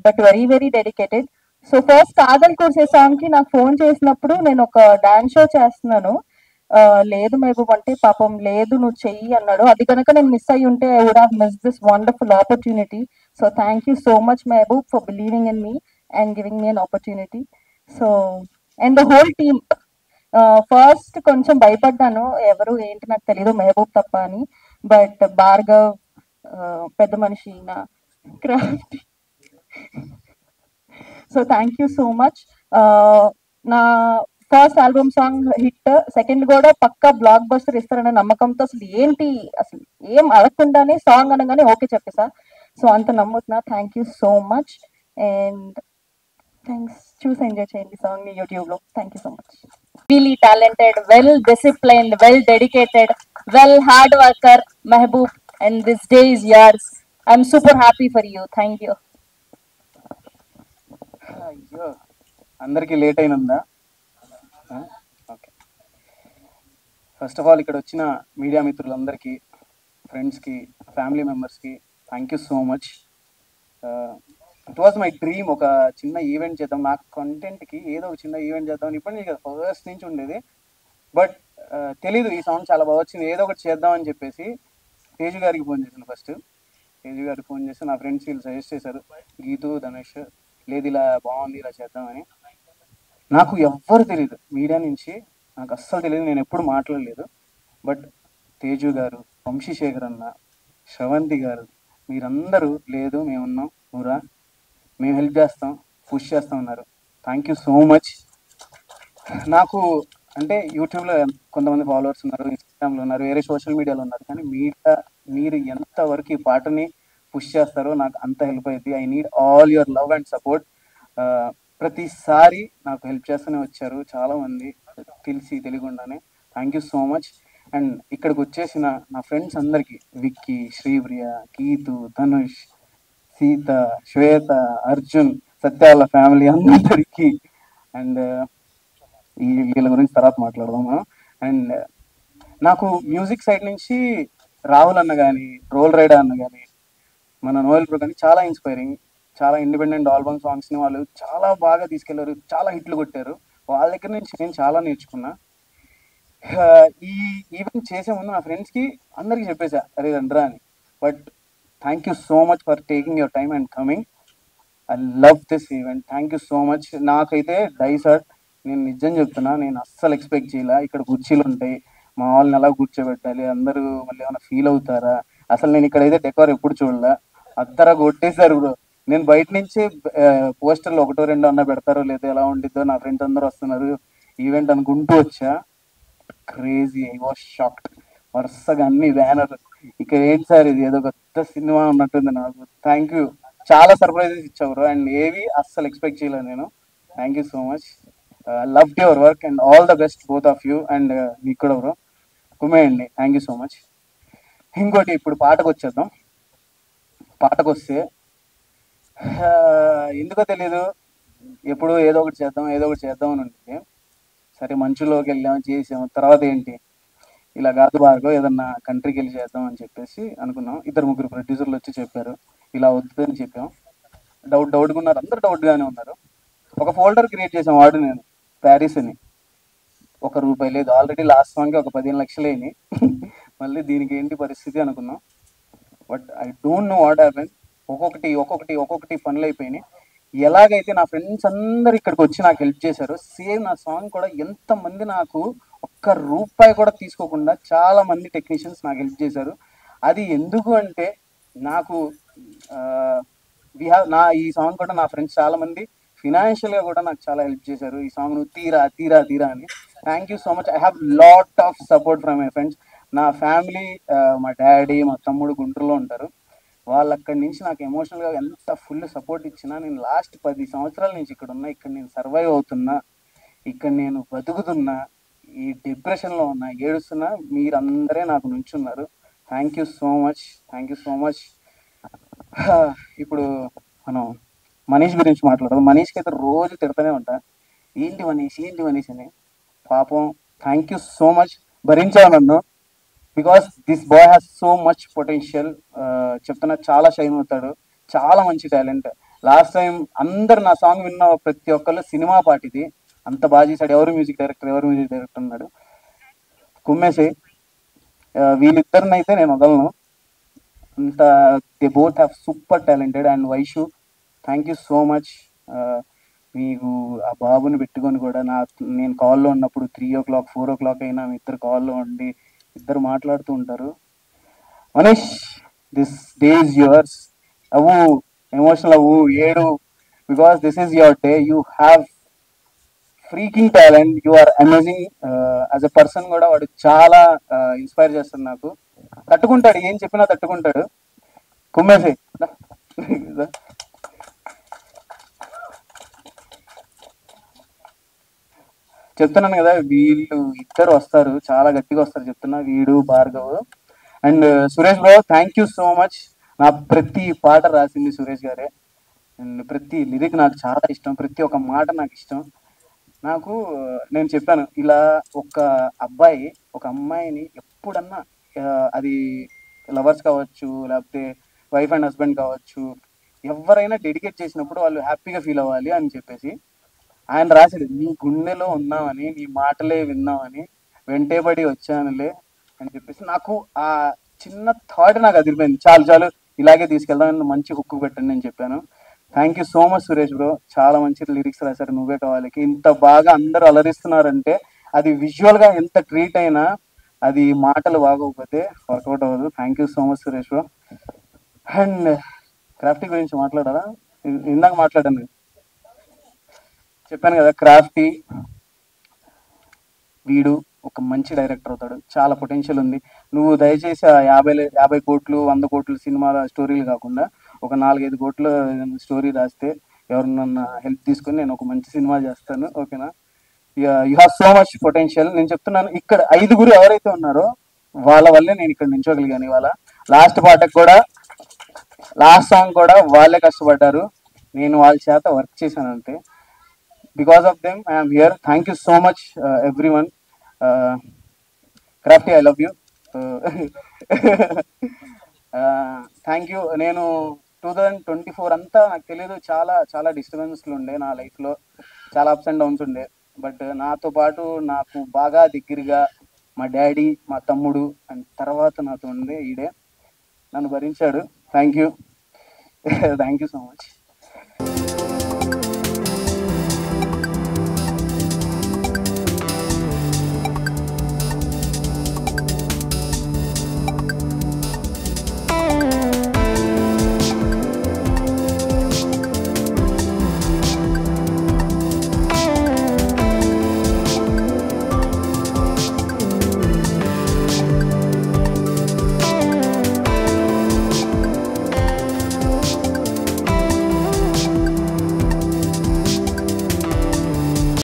But very very dedicated. So first కాదల్ కోర్సే సాంగ్కి నాకు ఫోన్ చేసినప్పుడు నేను ఒక డాన్స్ షో చేస్తున్నాను, లేదు మెహబూబ్ అంటే పాపం లేదు నువ్వు చెయ్యి అన్నాడు. అది కనుక నేను మిస్ అయ్యి ఉంటే I would have miss this wonderful opportunity. So thank you so much Mehaboob for believing in me and giving me an opportunity. So and the whole team. First కొంచెం భయపడ్డాను, ఎవరు ఏంటి నాకు తెలీదు మెహబూబ్ తప్ప అని. బట్ భార్గవ్, పెద్ద మనిషి, నా craft. So thank you so much. నా first album song hit, second కూడా పక్కా బ్లాక్ బస్టర్ ఇస్తారన్న నమ్మకంతో అసలు ఏం అడగకుండానే సాంగ్ అనగానే ఓకే చెప్పేసా. సో అంత నమ్ముతున్నా. Thank you so much and thanks. చూసి ఎంజాయ్ చేయండి సాంగ్ ని యూట్యూబ్లో. Thank you so much. Really talented, well disciplined, well dedicated, well hard worker Mehboob, and this day is yours. I'm super happy for you. Thank you. అయ్యో అందరికీ late అయినందా? Okay. First of all ఇక్కడ వచ్చిన media మిత్రులందరికీ, ఫ్రెండ్స్కి, family మెంబర్స్కి thank you so much. It was my dream, ఒక చిన్న ఈవెంట్ చేద్దాం, నాకు కంటెంట్కి ఏదో ఒక చిన్న ఈవెంట్ చేద్దాం ఇప్పటి నుంచి ఫస్ట్ నుంచి ఉండేది. బట్ తెలీదు ఈ సాంగ్ చాలా బాగా వచ్చింది, ఏదో ఒకటి చేద్దామని చెప్పేసి తేజు గారికి ఫోన్ చేశాను. ఫస్ట్ తేజు గారికి ఫోన్ చేసి నా ఫ్రెండ్స్ వీళ్ళు సజెస్ట్ చేశారు, గీతు, ధనుష్, లేదు ఇలా బాగుంది ఇలా చేద్దామని. నాకు ఎవ్వరు తెలియదు మీడియా నుంచి, నాకు అస్సలు తెలియదు, నేను ఎప్పుడు మాట్లాడలేదు. బట్ తేజు గారు, వంశీశేఖర్ అన్న, శ్రవంతి గారు, మీరందరూ లేదు మేమున్నాం ఊరా, మేము హెల్ప్ చేస్తాం, పుష్ చేస్తాం అన్నారు. Thank you so much. నాకు అంటే యూట్యూబ్లో కొంతమంది ఫాలోవర్స్ ఉన్నారు, ఇన్స్టాగ్రామ్లో ఉన్నారు, వేరే సోషల్ మీడియాలో ఉన్నారు, కానీ మీరు ఎంతవరకు ఈ పాటని పుష్ చేస్తారో నాకు అంత హెల్ప్ అవుతుంది. I need all your love and support. ప్రతిసారి నాకు హెల్ప్ చేస్తూనే వచ్చారు చాలామంది, తెలియకుండానే. Thank you so much. And ఇక్కడికి వచ్చేసిన నా ఫ్రెండ్స్ అందరికీ, విక్కీ, శ్రీప్రియ, గీతు, ధనుష్, సీత, శ్వేత, అర్జున్, సత్య వాళ్ళ ఫ్యామిలీ అందరికీ, అండ్ వీళ్ళ గురించి తర్వాత మాట్లాడదాము. అండ్ నాకు మ్యూజిక్ సైడ్ నుంచి రాహుల్ అన్న కానీ, రోల్ రైడర్ అన్న కానీ, మన నోయల్ బ్రో కానీ చాలా ఇన్స్పైరింగ్. చాలా ఇండిపెండెంట్ ఆల్బమ్ సాంగ్స్ని వాళ్ళు చాలా బాగా తీసుకెళ్లారు, చాలా హిట్లు కొట్టారు. వాళ్ళ దగ్గర నుంచి నేను చాలా నేర్చుకున్నా. ఈ ఈవెంట్ చేసే ముందు నా ఫ్రెండ్స్కి అందరికీ చెప్పేసా, అరే రండ్రా అని. But thank you so much for taking your time and coming. I love this event. Thank you so much. నాకైతే డైసర్ట్, నేను నిజం చెప్తున్నా, నేను అస్సలు ఎక్స్పెక్ట్ చేయాల. ఇక్కడ కుర్చీలు ఉంటాయి, మా వాళ్ళని ఎలా కూర్చోబెట్టాలి, అందరూ మళ్ళీ ఏమైనా ఫీల్ అవుతారా, అసలు నేను ఇక్కడైతే డెకోర్ ఎప్పుడు చూడలే. అద్దరా కొట్టేశారు బ్రో. నేను బయట నుంచి పోస్టర్లు ఒకటో రెండో అన్న పెడతారో లేదో, ఎలా ఉండిద్దో, నా ఫ్రెండ్స్ అందరూ వస్తున్నారు ఈవెంట్ అనుకుంటూ వచ్చా. Crazy, I was shocked. వరుసగా అన్ని బ్యానర్, ఇక ఏంటి సార్ ఇది, ఏదో కొత్త సినిమా ఉన్నట్టుంది నాకు. థ్యాంక్ యూ, చాలా సర్ప్రైజెస్ ఇచ్చారు అండ్ ఏవి అస్సలు ఎక్స్పెక్ట్ చేయలేదు నేను. Thank you so much. Love your work and all the best both of you. And మీకు కూడా బ్రో కుమేయండి. Thank you so much. ఇంకోటి, ఇప్పుడు పాటకు వచ్చేద్దాం. పాటకు వస్తే ఎందుకో తెలీదు, ఎప్పుడు ఏదో ఒకటి చేద్దాం అని ఉంటుంది. సరే మంచులోకి వెళ్ళాం, చేసాం. తర్వాత ఏంటి, ఇలా కాదు భార్గవ్, ఏదన్నా కంట్రీకి వెళ్ళి చేద్దాం అని చెప్పేసి అనుకున్నాం. 2-3 ప్రొడ్యూసర్లు వచ్చి చెప్పారు, ఇలా వద్దని చెప్పాం. డౌట్గా ఉన్నారు, అందరూ డౌట్గానే ఉన్నారు. ఒక ఫోల్డర్ క్రియేట్ చేసాం, వాడు నేను, ప్యారిస్ అని. ₹1 లేదు. ఆల్రెడీ లాస్ట్ సాంగ్కి ఒక 15 లక్షలు అయినాయి. మళ్ళీ దీనికి ఏంటి పరిస్థితి అనుకున్నాం. But I don't know what happen. ఒక్కొక్కటి పనులు అయిపోయినాయి. ఎలాగైతే నా ఫ్రెండ్స్ అందరు ఇక్కడికి వచ్చి నాకు హెల్ప్ చేశారు, సేమ్ నా సాంగ్ కూడా ఎంతమంది నాకు ₹1 కూడా తీసుకోకుండా చాలా మంది టెక్నీషియన్స్ నాకు హెల్ప్ చేశారు. అది ఎందుకు అంటే, నాకు ఈ సాంగ్ కూడా నా ఫ్రెండ్స్ చాలా మంది ఫినాన్షియల్గా కూడా నాకు చాలా హెల్ప్ చేశారు. ఈ సాంగ్ నువ్వు తీరా అని. Thank you so much. I have lot of support from my friends. నా ఫ్యామిలీ, మా డాడీ, మా తమ్ముడు గుంటూరులో ఉంటారు. వాళ్ళు అక్కడి నుంచి నాకు ఎమోషనల్గా ఎంత ఫుల్ సపోర్ట్ ఇచ్చినా, నేను లాస్ట్ 10 సంవత్సరాల నుంచి ఇక్కడ ఉన్నా, ఇక్కడ నేను సర్వైవ్ అవుతున్నా, ఇక్కడ నేను బతుకుతున్నా, ఈ డిప్రెషన్లో ఉన్నా, ఏడుస్తున్నా, మీరందరే నాకు నుంచున్నారు. Thank you so much. ఇప్పుడు మనం మనీష్ గురించి మాట్లాడదాం. మనీష్కి అయితే రోజు తిడతానే ఉంటా, ఏంటి మనీష్ అని. పాపం థ్యాంక్ యూ సో మచ్, భరించావు నన్ను. Because this boy has so much potential. చెప్తున్నా, చాలా షైన్ అవుతాడు, చాలా మంచి టాలెంట్. లాస్ట్ టైం అందరు నా సాంగ్ విన్న ప్రతి ఒక్కళ్ళు సినిమా పాట ఇది, అంత బాగా చేశాడు. ఎవరు మ్యూజిక్ డైరెక్టర్ అన్నాడు, కుమ్మేసి. వీళ్ళిద్దరిని అయితే నేను వదలను, అంత they both have super talented. And Vaishu, thank you so much. మీకు ఆ బాబుని పెట్టుకొని కూడా నేను కాల్లో ఉన్నప్పుడు 3 o'clock 4 o'clock అయినా మీ ఇద్దరు కాల్లో ఉండి ఇద్దరు మాట్లాడుతూ ఉంటారు. Manish, this day is yours. అవ్వు, ఎమోషనల్ అవ్వు, ఏడు, because this is your day. You have freaking talent, you are amazing. As a person కూడా వాడు చాలా ఇన్స్పైర్ చేస్తాడు నాకు. తట్టుకుంటాడు, ఏం చెప్పినా తట్టుకుంటాడు. కుమ్మేసి చెప్తున్నాను కదా, వీళ్ళు ఇద్దరు వస్తారు, చాలా గట్టిగా వస్తారు చెప్తున్నా, వీడు, Bhargav. And Suresh bro, thank you so much. నా ప్రతి పాట రాసింది సురేష్ గారే. అండ్ ప్రతి లిరిక్ నాకు చాలా ఇష్టం, ప్రతి ఒక్క మాట నాకు ఇష్టం. నేను చెప్పాను, ఇలా ఒక అబ్బాయి ఒక అమ్మాయిని ఎప్పుడన్నా, అది లవర్స్ కావచ్చు, లేకపోతే వైఫ్ అండ్ హస్బెండ్ కావచ్చు, ఎవరైనా డెడికేట్ చేసినప్పుడు వాళ్ళు హ్యాపీగా ఫీల్ అవ్వాలి అని చెప్పేసి ఆయన రాశాడు. నీ గుండెలో ఉన్నామని, నీ మాటలే విన్నామని, వెంటేబడి వచ్చానులే అని చెప్పేసి. నాకు ఆ చిన్న థాట్ నాకు అదిరిపోయింది. చాలు ఇలాగే తీసుకెళ్దామని మంచి హుక్కు పెట్టండి నేను చెప్పాను. Thank you so much Suresh bro, చాలా మంచి లిరిక్స్ రాశారు నువ్వే కావాలికి. ఇంత బాగా అందరూ అలరిస్తున్నారంటే అది విజువల్గా ఎంత ట్రీట్ అయినా అది మాటలు బాగోకపోతే వర్కౌట్ అవ్వదు. Thank you so much Suresh bro. And Crafty గురించి మాట్లాడారా? ఇందాక మాట్లాడాను, చెప్పాను కదా, క్రాఫ్టీ వీడు ఒక మంచి డైరెక్టర్ అవుతాడు, చాలా పొటెన్షియల్ ఉంది. నువ్వు దయచేసి 50 కోట్లు 100 కోట్లు సినిమాల స్టోరీలు కాకుండా ఒక 4-5 కోట్ల స్టోరీ రాస్తే ఎవరినన్నా హెల్ప్ తీసుకొని నేను ఒక మంచి సినిమా చేస్తాను, ఓకేనా? You have so much potential. నేను చెప్తున్నాను, ఇక్కడ 5 ఎవరైతే ఉన్నారో వాళ్ళ వల్లే నేను ఇక్కడ నిల్చోగలిగాను ఇవాళ. లాస్ట్ పాటకు కూడా, లాస్ట్ సాంగ్ కూడా వాళ్ళే కష్టపడ్డారు, నేను వాళ్ళ చేత వర్క్ చేశాను అంతే. Because of them I'm here. Thank you so much every one. Crafty, I love you. Thank you. నేను 2024 అంతా నాకు తెలియదు, చాలా చాలా డిస్టర్బెన్స్లు ఉండే నా లైఫ్లో, చాలా అప్స్ అండ్ డౌన్స్ ఉండే. బట్ నాతో పాటు నాకు బాగా దగ్గరగా మా డాడీ, మా తమ్ముడు అండ్ తర్వాత నాతో ఉండే ఈడే నన్ను భరించాడు. Thank you, thank you so much.